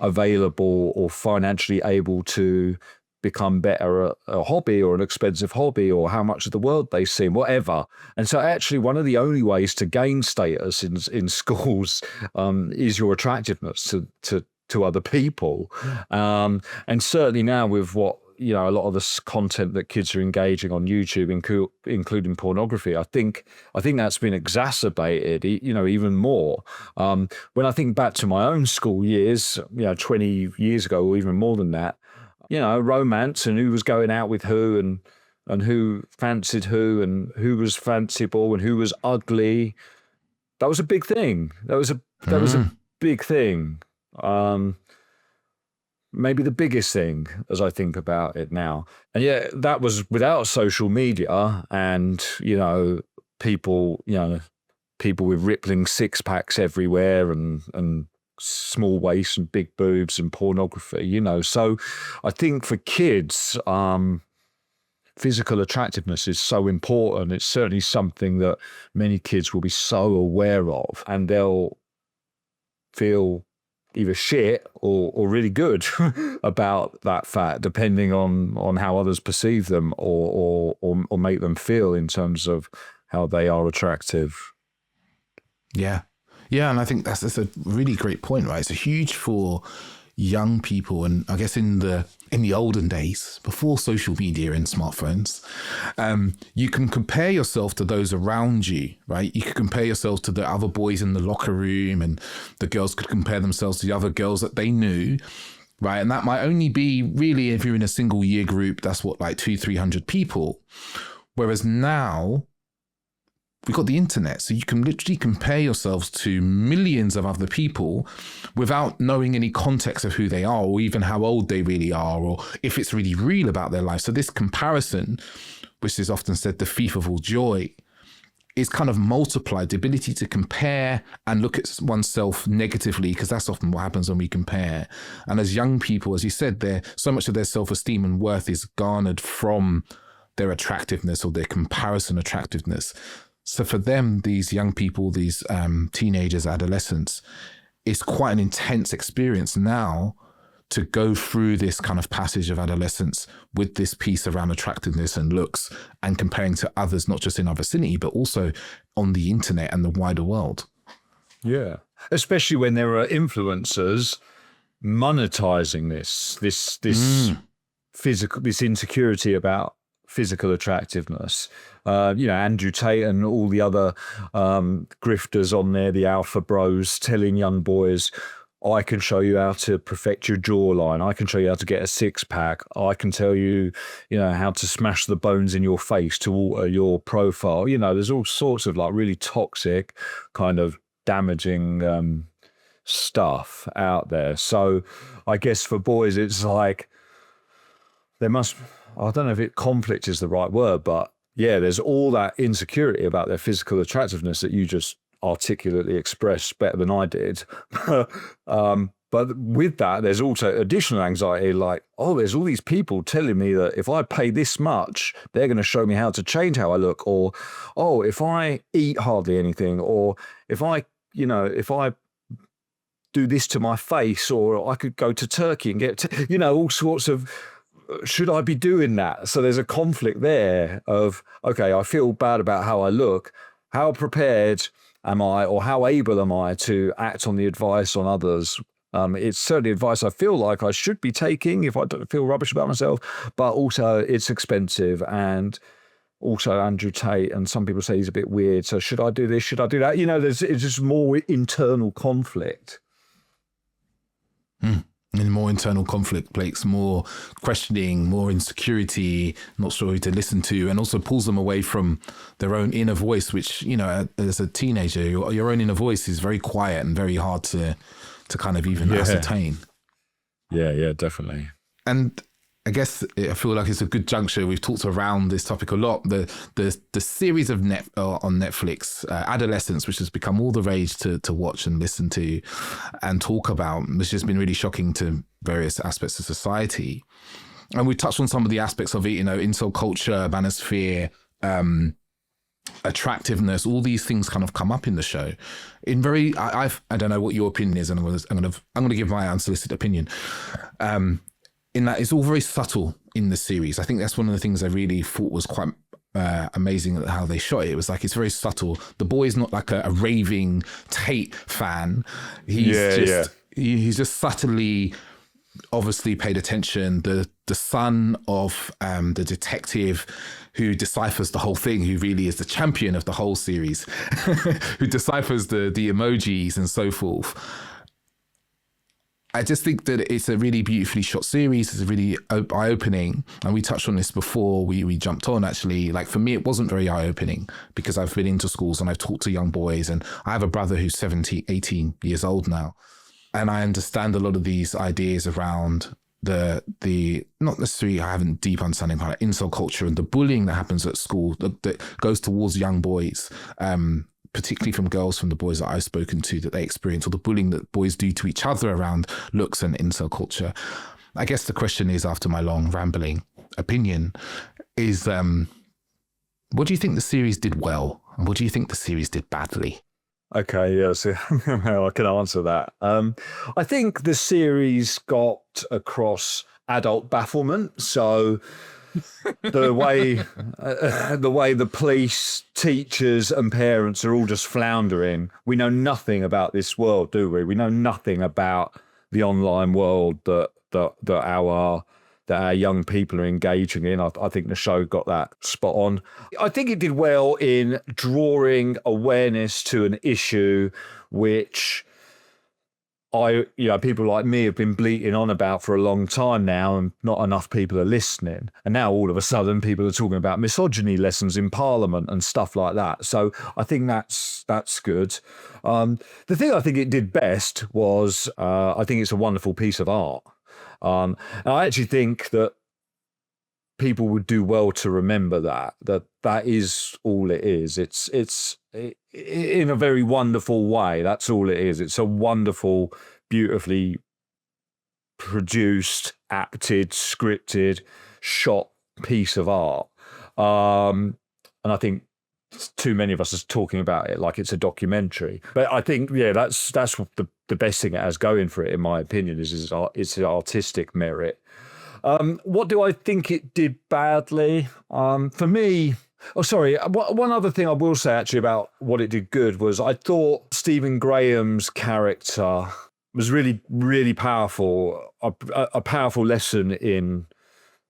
[SPEAKER 1] available or financially able to become better at a hobby or an expensive hobby or how much of the world they see, whatever. And so actually one of the only ways to gain status in schools is your attractiveness to other people. And certainly now with what, you know, a lot of this content that kids are engaging on YouTube, including pornography, I think that's been exacerbated, you know, even more. When I think back to my own school years, you know, 20 years ago or even more than that, you know, romance and who was going out with who and who fancied who and who was fanciable and who was ugly. That was a big thing. That was a big thing. Maybe the biggest thing as I think about it now. And yeah, that was without social media and, you know, people with rippling six packs everywhere and small waists and big boobs and pornography, you know. So I think for kids, physical attractiveness is so important. It's certainly something that many kids will be so aware of and they'll feel either shit or really good about that fact, depending on how others perceive them or make them feel in terms of how they are attractive.
[SPEAKER 2] Yeah. Yeah. And I think that's a really great point, right? It's huge for young people. And I guess in the olden days, before social media and smartphones, you can compare yourself to those around you, right? You could compare yourself to the other boys in the locker room and the girls could compare themselves to the other girls that they knew, right? And that might only be really, if you're in a single year group, that's what, like 200-300 people. Whereas now we've got the internet, so you can literally compare yourselves to millions of other people without knowing any context of who they are or even how old they really are or if it's really real about their life. So this comparison, which is often said the thief of all joy, is kind of multiplied. The ability to compare and look at oneself negatively, because that's often what happens when we compare. And as young people, as you said, so much of their self-esteem and worth is garnered from their attractiveness or their comparison attractiveness. So for them, these young people, these teenagers, adolescents, it's quite an intense experience now to go through this kind of passage of adolescence with this piece around attractiveness and looks and comparing to others, not just in our vicinity, but also on the internet and the wider world.
[SPEAKER 1] Yeah, especially when there are influencers monetizing this physical, this insecurity about physical attractiveness. You know, Andrew Tate and all the other grifters on there, the alpha bros, telling young boys, I can show you how to perfect your jawline. I can show you how to get a six pack. I can tell you, you know, how to smash the bones in your face to alter your profile. You know, there's all sorts of like really toxic kind of damaging stuff out there. So I guess for boys, it's like there must, I don't know if conflict is the right word, but yeah, there's all that insecurity about their physical attractiveness that you just articulately expressed better than I did. But with that, there's also additional anxiety like, oh, there's all these people telling me that if I pay this much, they're going to show me how to change how I look. Or, oh, if I eat hardly anything, or if I do this to my face, or I could go to Turkey and get, all sorts of should I be doing that? So there's a conflict there of, okay, I feel bad about how I look. How prepared am I, or how able am I to act on the advice on others? It's certainly advice I feel like I should be taking if I don't feel rubbish about myself, but also it's expensive. And also Andrew Tate, and some people say he's a bit weird. So should I do this? Should I do that? It's just more internal conflict.
[SPEAKER 2] And more internal conflict, Blake's more questioning, more insecurity, not sure who to listen to, and also pulls them away from their own inner voice, which, as a teenager, your own inner voice is very quiet and very hard to kind of even ascertain.
[SPEAKER 1] Yeah, definitely.
[SPEAKER 2] And I guess I feel like it's a good juncture. We've talked around this topic a lot. The series of on Netflix, Adolescence, which has become all the rage to watch and listen to and talk about, which has been really shocking to various aspects of society. And we touched on some of the aspects of it, incel culture, Manosphere, Attractiveness. All these things kind of come up in the show. I don't know what your opinion is, and I'm going to give my unsolicited opinion. In that it's all very subtle in the series. I think that's one of the things I really thought was quite amazing at how they shot it. It was like, it's very subtle. The boy's not like a raving Tate fan. He's just subtly obviously paid attention. The son of the detective who deciphers the whole thing, who really is the champion of the whole series, who deciphers the emojis and so forth. I just think that it's a really beautifully shot series. It's really eye-opening. And we touched on this before we jumped on, actually. Like, for me, it wasn't very eye-opening because I've been into schools and I've talked to young boys, and I have a brother who's 18 years old now. And I understand a lot of these ideas around the not necessarily, I haven't deep understanding about incel culture and the bullying that happens at school that goes towards young boys, particularly from girls, from the boys that I've spoken to, that they experience, or the bullying that boys do to each other around looks and incel culture. I guess the question is, after my long rambling opinion, is what do you think the series did well, and what do you think the series did badly?
[SPEAKER 1] Okay, yeah, so I can answer that. I think the series got across adult bafflement. So the way the police, teachers, and parents are all just floundering. We know nothing about this world, do we? We know nothing about the online world that our young people are engaging in. I think the show got that spot on. I think it did well in drawing awareness to an issue which people like me have been bleating on about for a long time now, and not enough people are listening. And now all of a sudden people are talking about misogyny lessons in Parliament and stuff like that. So I think that's good. The thing I think it did best was I think it's a wonderful piece of art. And I actually think that people would do well to remember that is all it is. It's in a very wonderful way. That's all it is. It's a wonderful, beautifully produced, acted, scripted, shot piece of art. And I think too many of us are talking about it like it's a documentary. But I think, that's the best thing it has going for it, in my opinion, is its artistic merit. What do I think it did badly? For me, one other thing I will say actually about what it did good was I thought Stephen Graham's character was really, really powerful, a powerful lesson in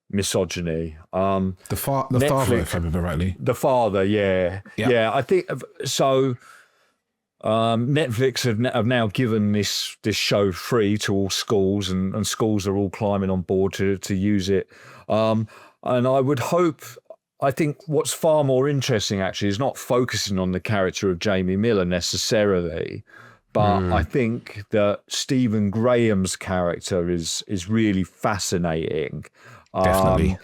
[SPEAKER 1] misogyny.
[SPEAKER 2] The father, if I remember rightly.
[SPEAKER 1] The father, yeah. I think so. Netflix have now given this show free to all schools, and schools are all climbing on board to use it. And I think what's far more interesting actually is not focusing on the character of Jamie Miller necessarily, but I think that Stephen Graham's character is really fascinating.
[SPEAKER 2] Definitely.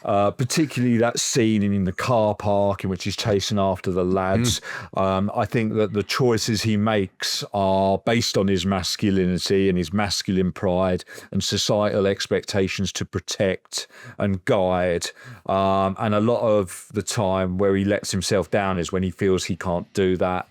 [SPEAKER 1] Particularly that scene in the car park in which he's chasing after the lads. I think that the choices he makes are based on his masculinity and his masculine pride and societal expectations to protect and guide. And a lot of the time where he lets himself down is when he feels he can't do that.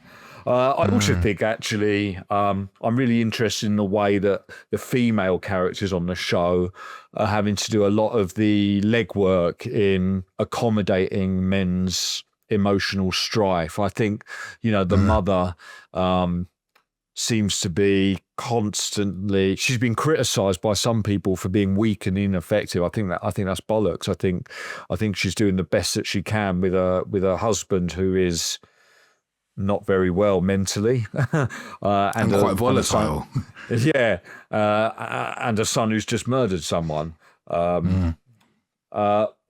[SPEAKER 1] I also think, actually, I'm really interested in the way that the female characters on the show are having to do a lot of the legwork in accommodating men's emotional strife. I think, the mother seems to be constantly. She's been criticised by some people for being weak and ineffective. I think that's bollocks. I think she's doing the best that she can with a husband who is not very well mentally,
[SPEAKER 2] and quite volatile.
[SPEAKER 1] And a son who's just murdered someone.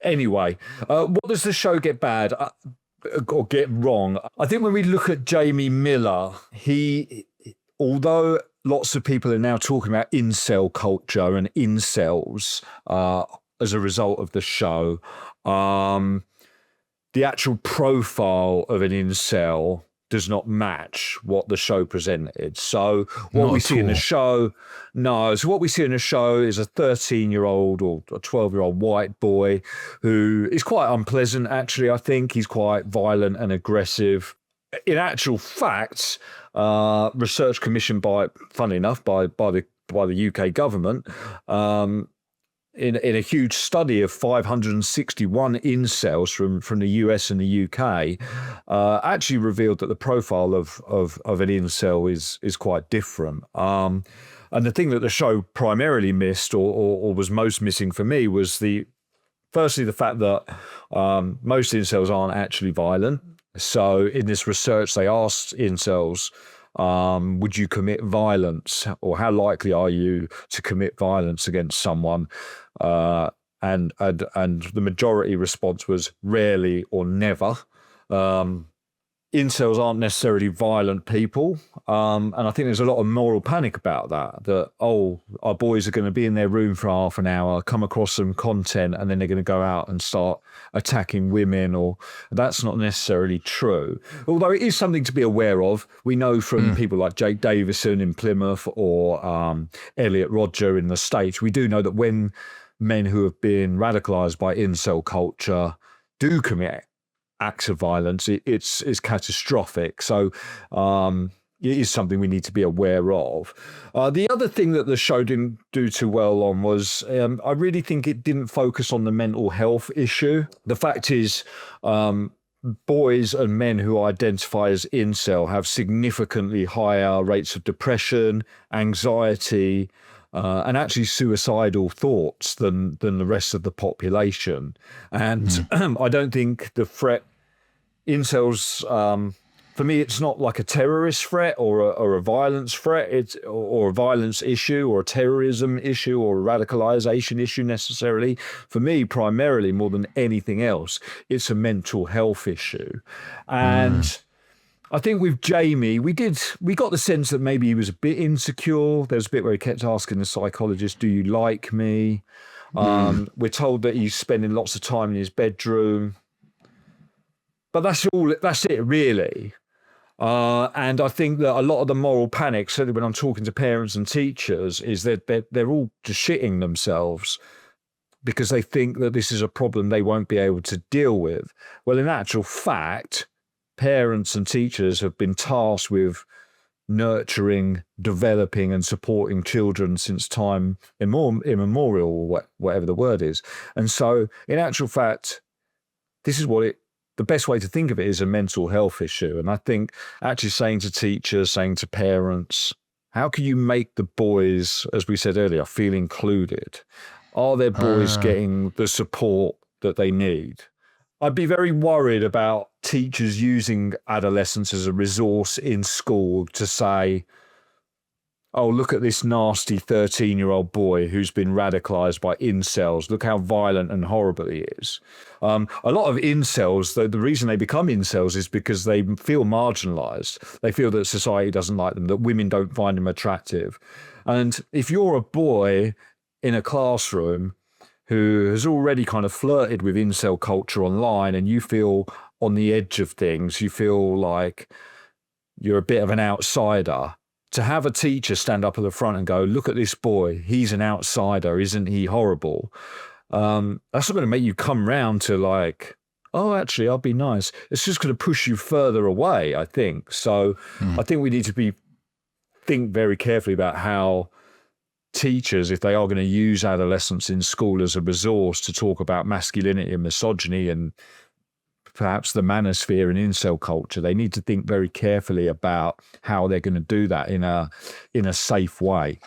[SPEAKER 1] Anyway, what does the show get bad or get wrong? I think when we look at Jamie Miller, although lots of people are now talking about incel culture and incels as a result of the show, the actual profile of an incel does not match what the show presented. So what we see in the show is a 13-year-old or a 12-year-old white boy who is quite unpleasant, actually. I think he's quite violent and aggressive. In actual fact, research commissioned funnily enough, by the UK government, in a huge study of 561 incels from the US and the UK, actually revealed that the profile of an incel is quite different. And the thing that the show primarily missed, or was most missing for me, was firstly the fact that most incels aren't actually violent. So in this research, they asked incels, would you commit violence, or how likely are you to commit violence against someone? And the majority response was rarely or never. Incels aren't necessarily violent people. And I think there's a lot of moral panic about that, our boys are going to be in their room for half an hour, come across some content, and then they're going to go out and start attacking women, or that's not necessarily true. Although it is something to be aware of. We know from people like Jake Davison in Plymouth or Elliot Rodger in the States, we do know that when men who have been radicalized by incel culture do commit acts of violence, it's catastrophic. So it is something we need to be aware of. The other thing that the show didn't do too well on was I really think it didn't focus on the mental health issue. The fact is, boys and men who identify as incel have significantly higher rates of depression, anxiety, and actually suicidal thoughts than the rest of the population. And I don't think the threat incels, for me, it's not like a terrorist threat or a violence threat, or a violence issue or a terrorism issue or a radicalization issue necessarily. For me, primarily, more than anything else, it's a mental health issue. And I think with Jamie, we got the sense that maybe he was a bit insecure. There was a bit where he kept asking the psychologist, "Do you like me?" We're told that he's spending lots of time in his bedroom. But that's it, really. And I think that a lot of the moral panic, certainly when I'm talking to parents and teachers, is that they're all just shitting themselves because they think that this is a problem they won't be able to deal with. Well, in actual fact, parents and teachers have been tasked with nurturing, developing and supporting children since time immemorial, or whatever the word is. And so in actual fact, this is the best way to think of it is a mental health issue. And I think actually saying to teachers, saying to parents, how can you make the boys, as we said earlier, feel included? Are their boys getting the support that they need? I'd be very worried about teachers using adolescence as a resource in school to say, oh, look at this nasty 13-year-old boy who's been radicalized by incels. Look how violent and horrible he is. A lot of incels, the reason they become incels is because they feel marginalized. They feel that society doesn't like them, that women don't find them attractive. And if you're a boy in a classroom who has already kind of flirted with incel culture online, and you feel on the edge of things, you feel like you're a bit of an outsider, to have a teacher stand up at the front and go, look at this boy, he's an outsider, isn't he horrible? That's not going to make you come round to like oh, actually, I'll be nice. It's just going to push you further away, I think. So I think we need to think very carefully about how teachers, if they are going to use adolescence in school as a resource to talk about masculinity and misogyny and perhaps the Manosphere and Incel culture, they need to think very carefully about how they're going to do that in a safe way.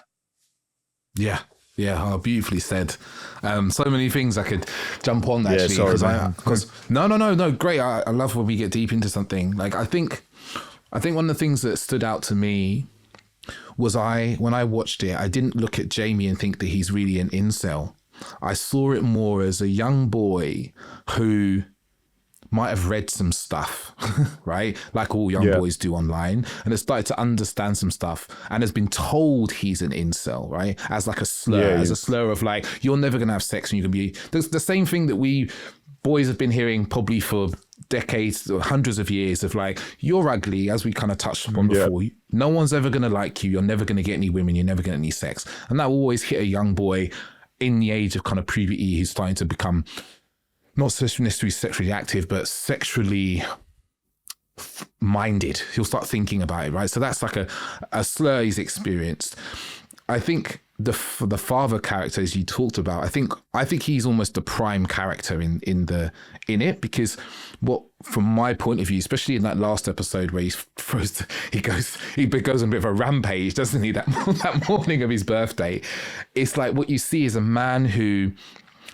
[SPEAKER 2] Yeah. Yeah, oh, beautifully said. So many things I could jump on actually.
[SPEAKER 1] Yeah, sorry,
[SPEAKER 2] because no, great. I love when we get deep into something. Like I think one of the things that stood out to me was when I watched it, I didn't look at Jamie and think that he's really an incel. I saw it more as a young boy who might have read some stuff, right? Like all young boys do online, and has started to understand some stuff and has been told he's an incel, right? As like a slur, a slur of like, you're never going to have sex and you can be... The same thing that we boys have been hearing probably for decades or hundreds of years of like, you're ugly, as we kind of touched upon before. No one's ever going to like you. You're never going to get any women. You're never going to get any sex. And that will always hit a young boy in the age of kind of puberty who's starting to become not necessarily sexually active, but sexually minded. He'll start thinking about it, right? So that's like a slur he's experienced. I think the father character, as you talked about, I think he's almost the prime character in it, because what, from my point of view, especially in that last episode where he goes on a bit of a rampage, doesn't he? That morning of his birthday, it's like what you see is a man who...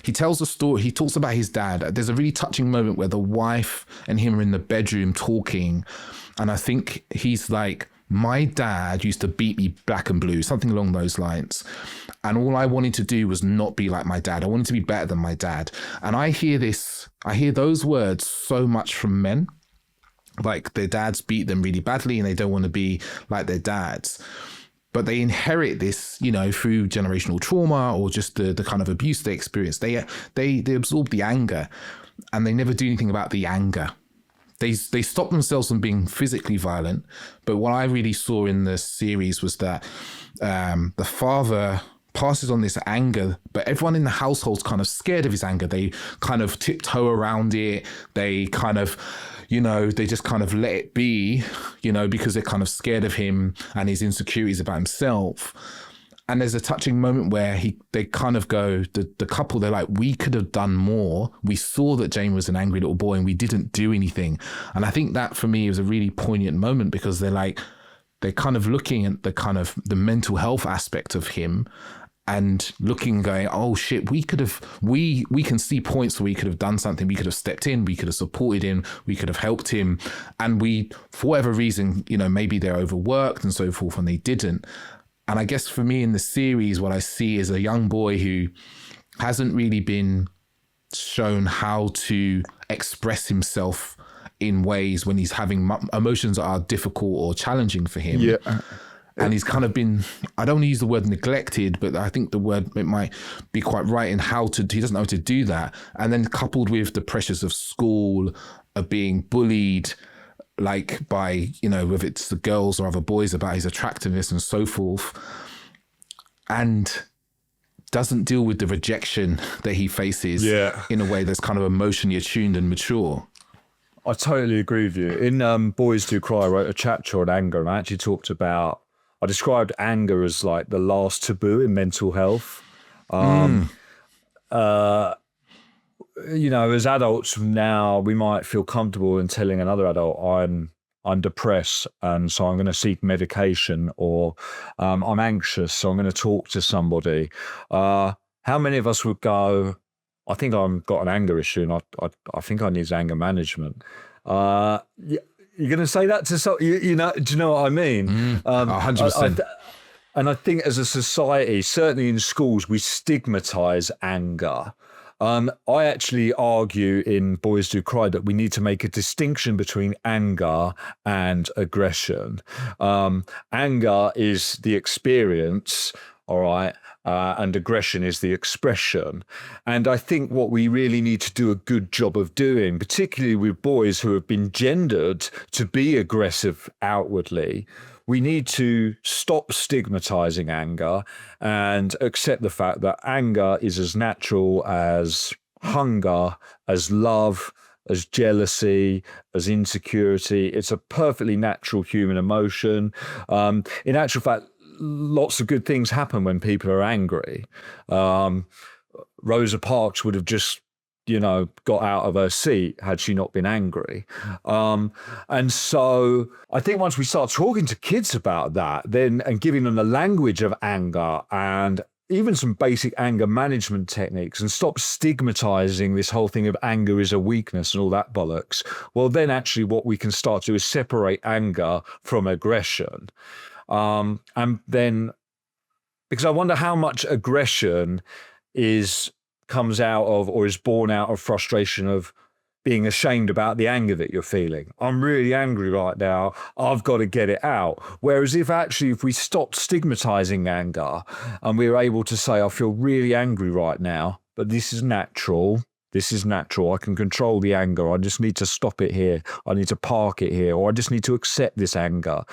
[SPEAKER 2] He tells a story. He talks about his dad. There's a really touching moment where the wife and him are in the bedroom talking. And I think he's like, my dad used to beat me black and blue, something along those lines. And all I wanted to do was not be like my dad. I wanted to be better than my dad. And I hear those words so much from men. Like their dads beat them really badly and they don't want to be like their dads. But they inherit this, through generational trauma or just the kind of abuse they experience. They absorb the anger, and they never do anything about the anger. They stop themselves from being physically violent. But what I really saw in the series was that the father passes on this anger, but everyone in the household's kind of scared of his anger. They kind of tiptoe around it. They kind of... they just kind of let it be, because they're kind of scared of him and his insecurities about himself. And there's a touching moment where they kind of go, the couple, they're like, we could have done more. We saw that Jamie was an angry little boy and we didn't do anything. And I think that for me was a really poignant moment, because they're kind of looking at the mental health aspect of him and looking, going, oh shit, we can see points where we could have done something. We could have stepped in, we could have supported him, we could have helped him. And we, for whatever reason, maybe they're overworked and so forth, and they didn't. And I guess for me in the series, what I see is a young boy who hasn't really been shown how to express himself in ways when he's having emotions that are difficult or challenging for him. Yeah. And he's kind of been, I don't want to use the word neglected, but I think the word, it might be quite right in he doesn't know how to do that. And then coupled with the pressures of school, of being bullied, like by, whether it's the girls or other boys, about his attractiveness and so forth, and doesn't deal with the rejection that he faces in a way that's kind of emotionally attuned and mature.
[SPEAKER 1] I totally agree with you. In Boys Do Cry, I wrote a chapter on anger, and I actually I described anger as like the last taboo in mental health. As adults now, we might feel comfortable in telling another adult, I'm depressed, and so I'm going to seek medication, or I'm anxious, so I'm going to talk to somebody. How many of us would go, I think I've got an anger issue, and I think I need anger management? You're going to say that to do you know what I mean?
[SPEAKER 2] 100%.
[SPEAKER 1] And I think as a society, certainly in schools, we stigmatize anger. I actually argue in Boys Do Cry that we need to make a distinction between anger and aggression. Anger is the experience, all right, and aggression is the expression. And I think what we really need to do a good job of doing, particularly with boys who have been gendered to be aggressive outwardly, we need to stop stigmatizing anger and accept the fact that anger is as natural as hunger, as love, as jealousy, as insecurity. It's a perfectly natural human emotion. In actual fact, lots of good things happen when people are angry. Rosa Parks would have just, got out of her seat had she not been angry. And so I think once we start talking to kids about that, then and giving them the language of anger and even some basic anger management techniques, and stop stigmatizing this whole thing of anger is a weakness and all that bollocks, well, then actually what we can start to do is separate anger from aggression. And then, because I wonder how much aggression comes out of or is born out of frustration of being ashamed about the anger that you're feeling. I'm really angry right now. I've got to get it out. Whereas if we stopped stigmatizing anger and we were able to say, I feel really angry right now, but this is natural. This is natural. I can control the anger. I just need to stop it here. I need to park it here, or I just need to accept this anger.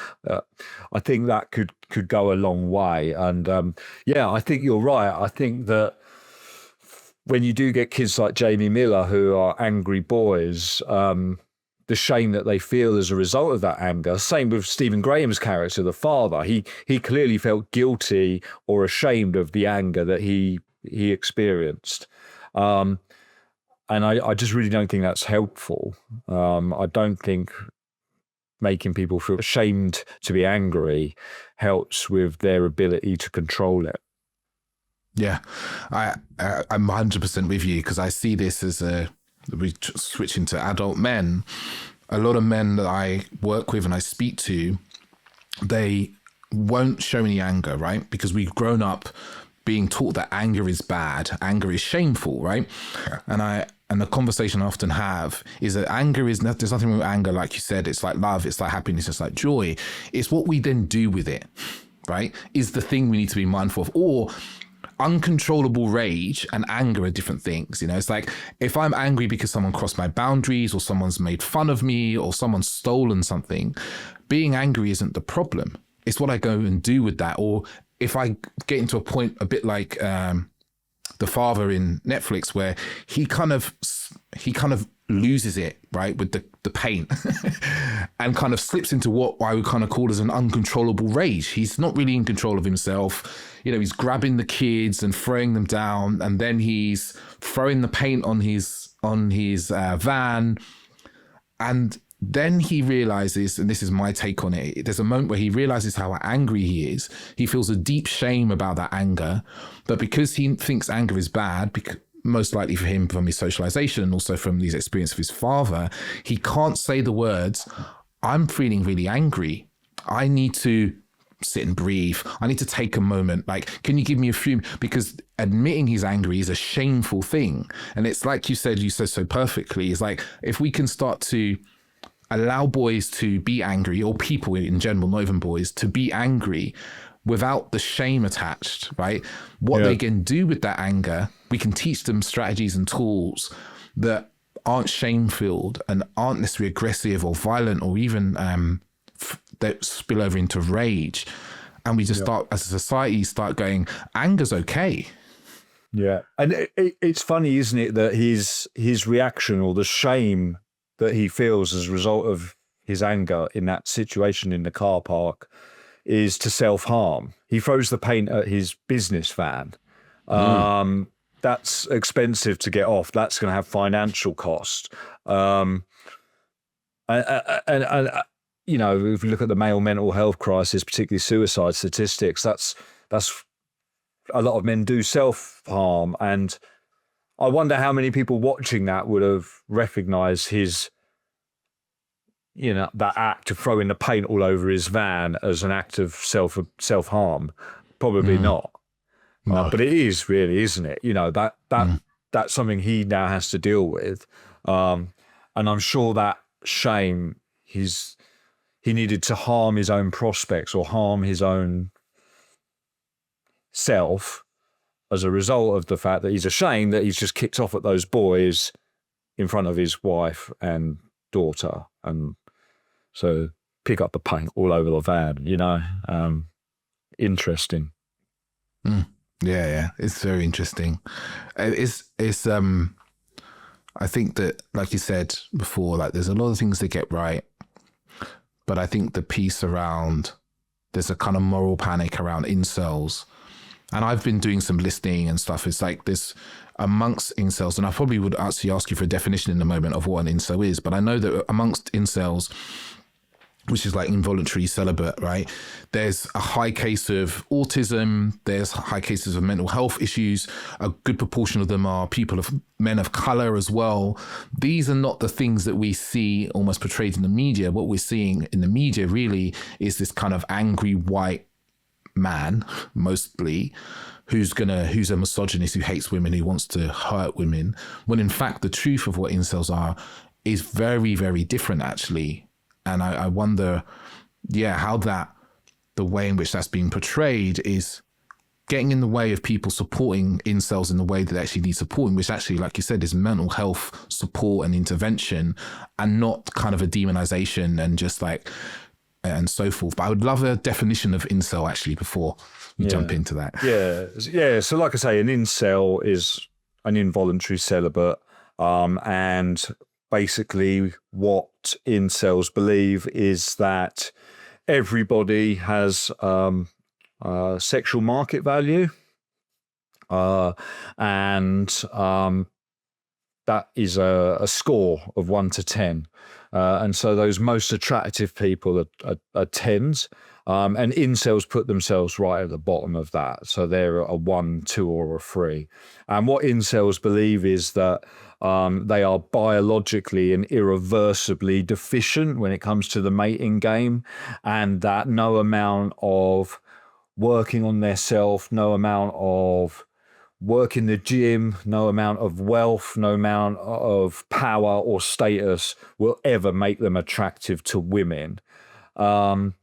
[SPEAKER 1] I think that could go a long way. And I think you're right. I think that when you do get kids like Jamie Miller who are angry boys, the shame that they feel as a result of that anger. Same with Stephen Graham's character, the father. He clearly felt guilty or ashamed of the anger that he experienced. And I just really don't think that's helpful. I don't think making people feel ashamed to be angry helps with their ability to control it.
[SPEAKER 2] Yeah, I'm 100% with you, because I see this as we switch into adult men. A lot of men that I work with and I speak to, they won't show any anger, right? Because we've grown up being taught that anger is bad, anger is shameful, right? And the conversation I often have is that there's nothing wrong with anger, like you said. It's like love, it's like happiness, it's like joy. It's what we then do with it, right? Is the thing we need to be mindful of. Or uncontrollable rage and anger are different things. It's like if I'm angry because someone crossed my boundaries, or someone's made fun of me, or someone's stolen something, being angry isn't the problem. It's what I go and do with that. Or if I get into a point a bit like the father in Netflix, where he kind of loses it, right, with the paint and kind of slips into what I would kind of call as an uncontrollable rage. He's not really in control of himself. He's grabbing the kids and throwing them down, and then he's throwing the paint on his van. And then he realizes, and this is my take on it, there's a moment where he realizes how angry he is. He feels a deep shame about that anger, but because he thinks anger is bad, most likely for him from his socialization and also from these experiences of his father, he can't say the words, I'm feeling really angry. I need to sit and breathe. I need to take a moment. Like, can you give me a few? Because admitting he's angry is a shameful thing. And it's like you said so perfectly. It's like, if we can start to allow boys to be angry, or people in general, not even boys, to be angry without the shame attached, right? What they can do with that anger, we can teach them strategies and tools that aren't shame-filled and aren't necessarily aggressive or violent, or even that spill over into rage. And we just start, as a society, start going, anger's okay.
[SPEAKER 1] Yeah. And it's funny, isn't it, that his reaction, or the shame that he feels as a result of his anger in that situation in the car park, is to self-harm. He throws the paint at his business van. That's expensive to get off. That's going to have financial cost. And if you look at the male mental health crisis, particularly suicide statistics, that's a lot of men do self-harm. And I wonder how many people watching that would have recognized his, that act of throwing the paint all over his van as an act of self-harm. Probably not.
[SPEAKER 2] No.
[SPEAKER 1] But it is really, isn't it? That's something he now has to deal with. And I'm sure that shame, he needed to harm his own prospects or harm his own self as a result of the fact that he's ashamed that he's just kicked off at those boys in front of his wife and daughter. And so pick up the paint all over the van, interesting.
[SPEAKER 2] Yeah, it's very interesting. I think that, like you said before, like there's a lot of things they get right, but I think the piece around, there's a kind of moral panic around incels. And I've been doing some listening and stuff. It's like this amongst incels, and I probably would actually ask you for a definition in a moment of what an incel is, but I know that amongst incels, which is like involuntary celibate, right? There's a high case of autism. There's high cases of mental health issues. A good proportion of them are men of color as well. These are not the things that we see almost portrayed in the media. What we're seeing in the media really is this kind of angry white man, mostly, who's a misogynist, who hates women, who wants to hurt women. When in fact, the truth of what incels are is very, very different, actually. And I wonder, how the way in which that's being portrayed is getting in the way of people supporting incels in the way that they actually need supporting, which actually, like you said, is mental health support and intervention, and not kind of a demonization and just like, and so forth. But I would love a definition of incel actually before we jump into that.
[SPEAKER 1] Yeah. So like I say, an incel is an involuntary celibate, and basically what incels believe is that everybody has sexual market value, and that is a score of 1 to 10. And so those most attractive people are 10s, and incels put themselves right at the bottom of that. So they're a 1, 2, or a 3. And what incels believe is that they are biologically and irreversibly deficient when it comes to the mating game, and that no amount of working on their self, no amount of work in the gym, no amount of wealth, no amount of power or status will ever make them attractive to women. And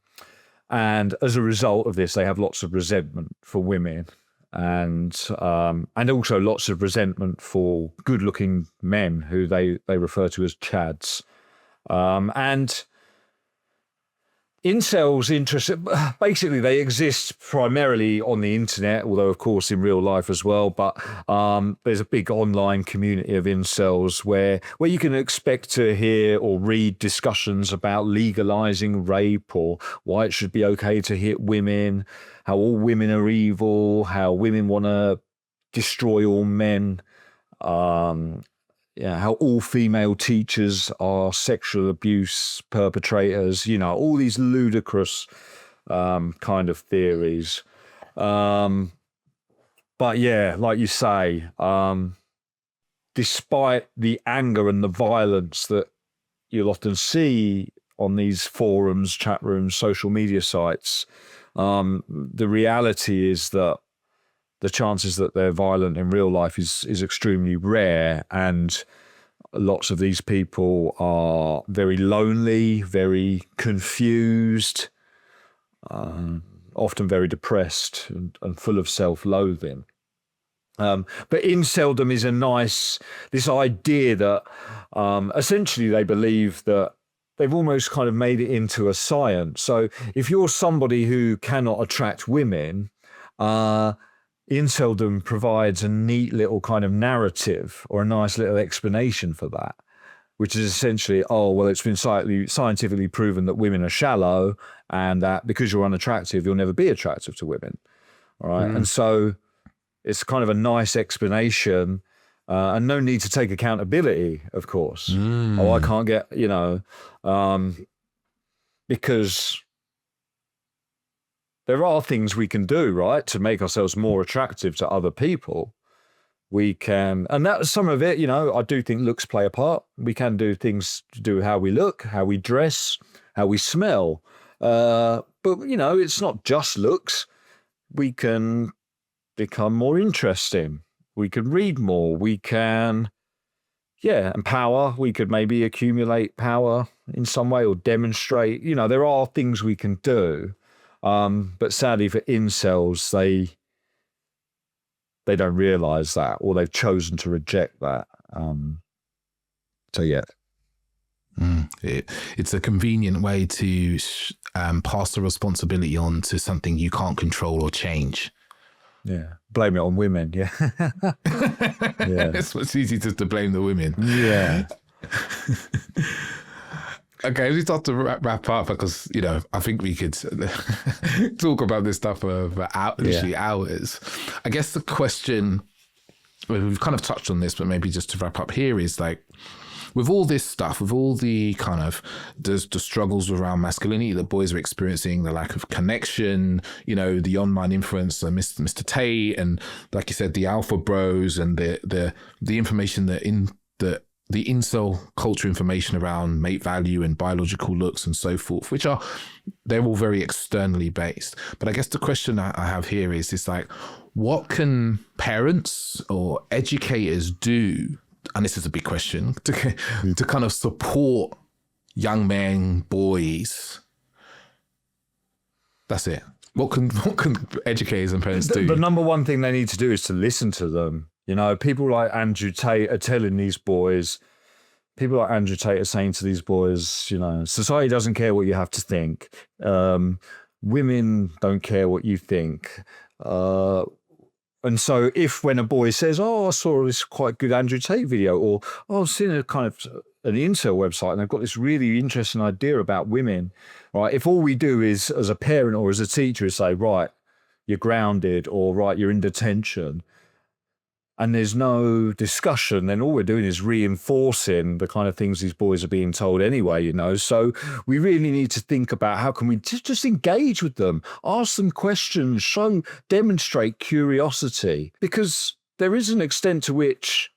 [SPEAKER 1] as a result of this, they have lots of resentment for women, and also lots of resentment for good-looking men who they refer to as chads. And incels, basically, they exist primarily on the internet, although, of course, in real life as well. But there's a big online community of incels where you can expect to hear or read discussions about legalizing rape, or why it should be okay to hit women, how all women are evil, how women want to destroy all men, how all female teachers are sexual abuse perpetrators, all these ludicrous kind of theories. But yeah, like you say, despite the anger and the violence that you'll often see on these forums, chat rooms, social media sites, the reality is that the chances that they're violent in real life is extremely rare, and lots of these people are very lonely, very confused, often very depressed and full of self-loathing. But inceldom is this idea that essentially they believe that they've almost kind of made it into a science. So if you're somebody who cannot attract women, inceldom provides a neat little kind of narrative or a nice little explanation for that, which is essentially, it's been scientifically proven that women are shallow, and that because you're unattractive, you'll never be attractive to women. All right. And so it's kind of a nice explanation, and no need to take accountability, of course. I can't get, because there are things we can do, right, to make ourselves more attractive to other people. We can, and that's some of it, I do think looks play a part. We can do things to do how we look, how we dress, how we smell. But, it's not just looks. We can become more interesting. We can read more. We can, and power. We could maybe accumulate power in some way or demonstrate. There are things we can do. But sadly for incels, they don't realize that, or they've chosen to reject that.
[SPEAKER 2] It's a convenient way to pass the responsibility on to something you can't control or change.
[SPEAKER 1] Yeah. Blame it on women. Yeah. Yeah.
[SPEAKER 2] It's easy to blame the women.
[SPEAKER 1] Yeah.
[SPEAKER 2] Okay, we start to wrap up because, I think we could talk about this stuff for literally hours. I guess the question, we've kind of touched on this, but maybe just to wrap up here is like, with all this stuff, with all the kind of the struggles around masculinity that boys are experiencing, the lack of connection, the online influence, Mr. Tate, and like you said, the alpha bros, and the information the incel culture information around mate value and biological looks and so forth, they're all very externally based. But I guess the question I have here is like, what can parents or educators do? And this is a big question, to kind of support young men, boys. That's it. What can educators and parents do?
[SPEAKER 1] The number one thing they need to do is to listen to them. People like Andrew Tate are telling these boys, people like Andrew Tate are saying to these boys, society doesn't care what you have to think. Women don't care what you think. And so when a boy says, I saw this quite good Andrew Tate video, or I've seen a kind of an Incel website and they've got this really interesting idea about women, right? If all we do is, as a parent or as a teacher, is say, right, you're grounded, or right, you're in detention, and there's no discussion, then all we're doing is reinforcing the kind of things these boys are being told anyway, So we really need to think about how can we just engage with them, ask them questions, demonstrate curiosity, because there is an extent to which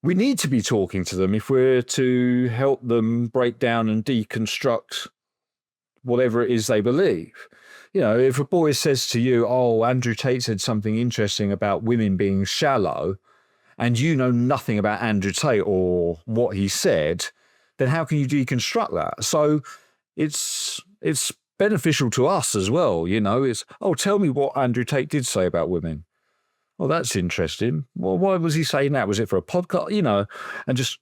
[SPEAKER 1] we need to be talking to them if we're to help them break down and deconstruct whatever it is they believe. If a boy says to you, Andrew Tate said something interesting about women being shallow, and you know nothing about Andrew Tate or what he said, then how can you deconstruct that? So it's beneficial to us as well, It's, tell me what Andrew Tate did say about women. Oh, that's interesting. Well, why was he saying that? Was it for a podcast? And just,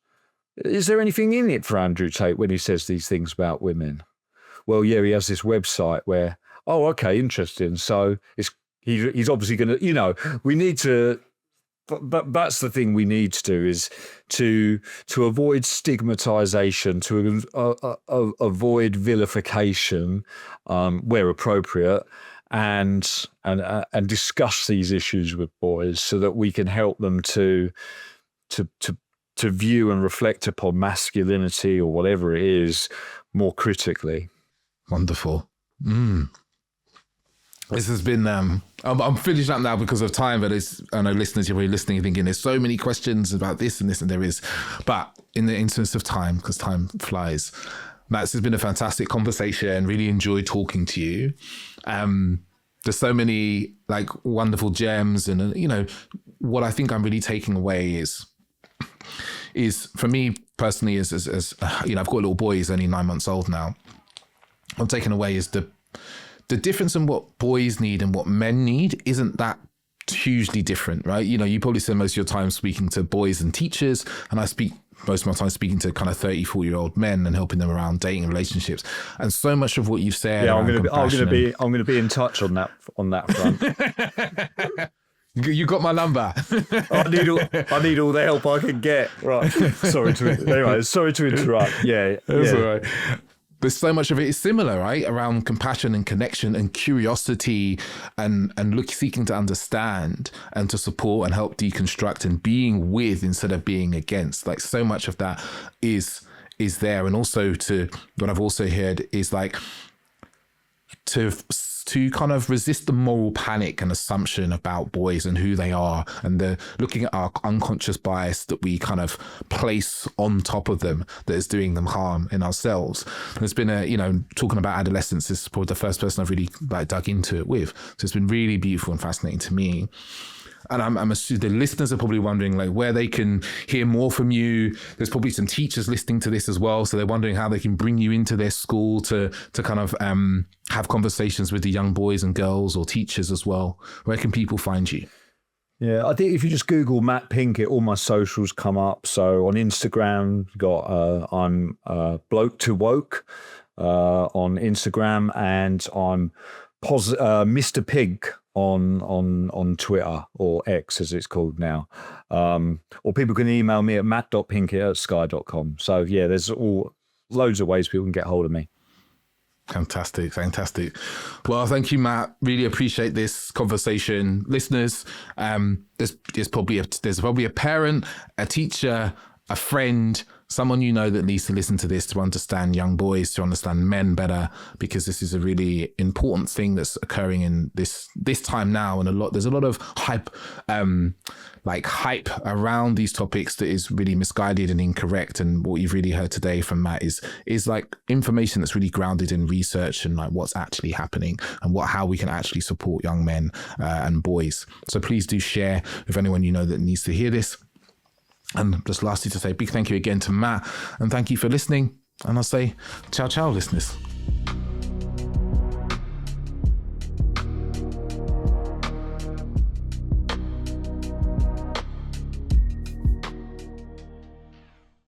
[SPEAKER 1] is there anything in it for Andrew Tate when he says these things about women? Well, yeah, he has this website where, okay, interesting. So he's obviously going to, we need to, but that's the thing we need to do, is to avoid stigmatization, to avoid vilification where appropriate, and discuss these issues with boys so that we can help them to view and reflect upon masculinity or whatever it is more critically.
[SPEAKER 2] Wonderful. This has been, I'm finishing up now because of time, but I know listeners, you're probably listening and thinking there's so many questions about this and this, and there is. But in the instance of time, because time flies, Matt, this has been a fantastic conversation. Really enjoyed talking to you. There's so many like wonderful gems, and what I think I'm really taking away is for me personally, as I've got a little boy, he's only 9 months old now. I'm taking away is the difference in what boys need and what men need isn't that hugely different, right? You probably spend most of your time speaking to boys and teachers, and I spend most of my time speaking to kind of 30, 40-year-old men and helping them around dating and relationships. And so much of what you've said.
[SPEAKER 1] Yeah, I'm going to be in touch on that front.
[SPEAKER 2] You got my number.
[SPEAKER 1] I need all the help I can get. Right. Sorry to interrupt. Yeah.
[SPEAKER 2] That's all right. There's so much of it is similar, right? Around compassion and connection and curiosity and seeking to understand and to support and help deconstruct and being with instead of being against. Like so much of that is there. And also what I've also heard is like to kind of resist the moral panic and assumption about boys and who they are, and the looking at our unconscious bias that we kind of place on top of them that is doing them harm in ourselves. There's been talking about adolescence, this is probably the first person I've really dug into it with. So it's been really beautiful and fascinating to me. And I'm assuming the listeners are probably wondering like where they can hear more from you. There's probably some teachers listening to this as well. So they're wondering how they can bring you into their school to kind of have conversations with the young boys and girls, or teachers as well. Where can people find you?
[SPEAKER 1] Yeah, I think if you just Google Matt Pinkett, all my socials come up. So on Instagram, I'm Bloke to Woke on Instagram, and I'm Mr. Pig on Twitter, or X as it's called now. Or people can email me at matt.pinkett@sky.com. So yeah, there's loads of ways people can get hold of me.
[SPEAKER 2] Fantastic. Well, thank you, Matt. Really appreciate this conversation. Listeners, there's probably a parent, a teacher, a friend, someone you know that needs to listen to this to understand young boys, to understand men better, because this is a really important thing that's occurring in this time now. And there's a lot of hype around these topics that is really misguided and incorrect. And what you've really heard today from Matt is like information that's really grounded in research and like what's actually happening and how we can actually support young men and boys. So please do share with anyone you know that needs to hear this. And just lastly to say big thank you again to Matt, and thank you for listening. And I'll say ciao, listeners.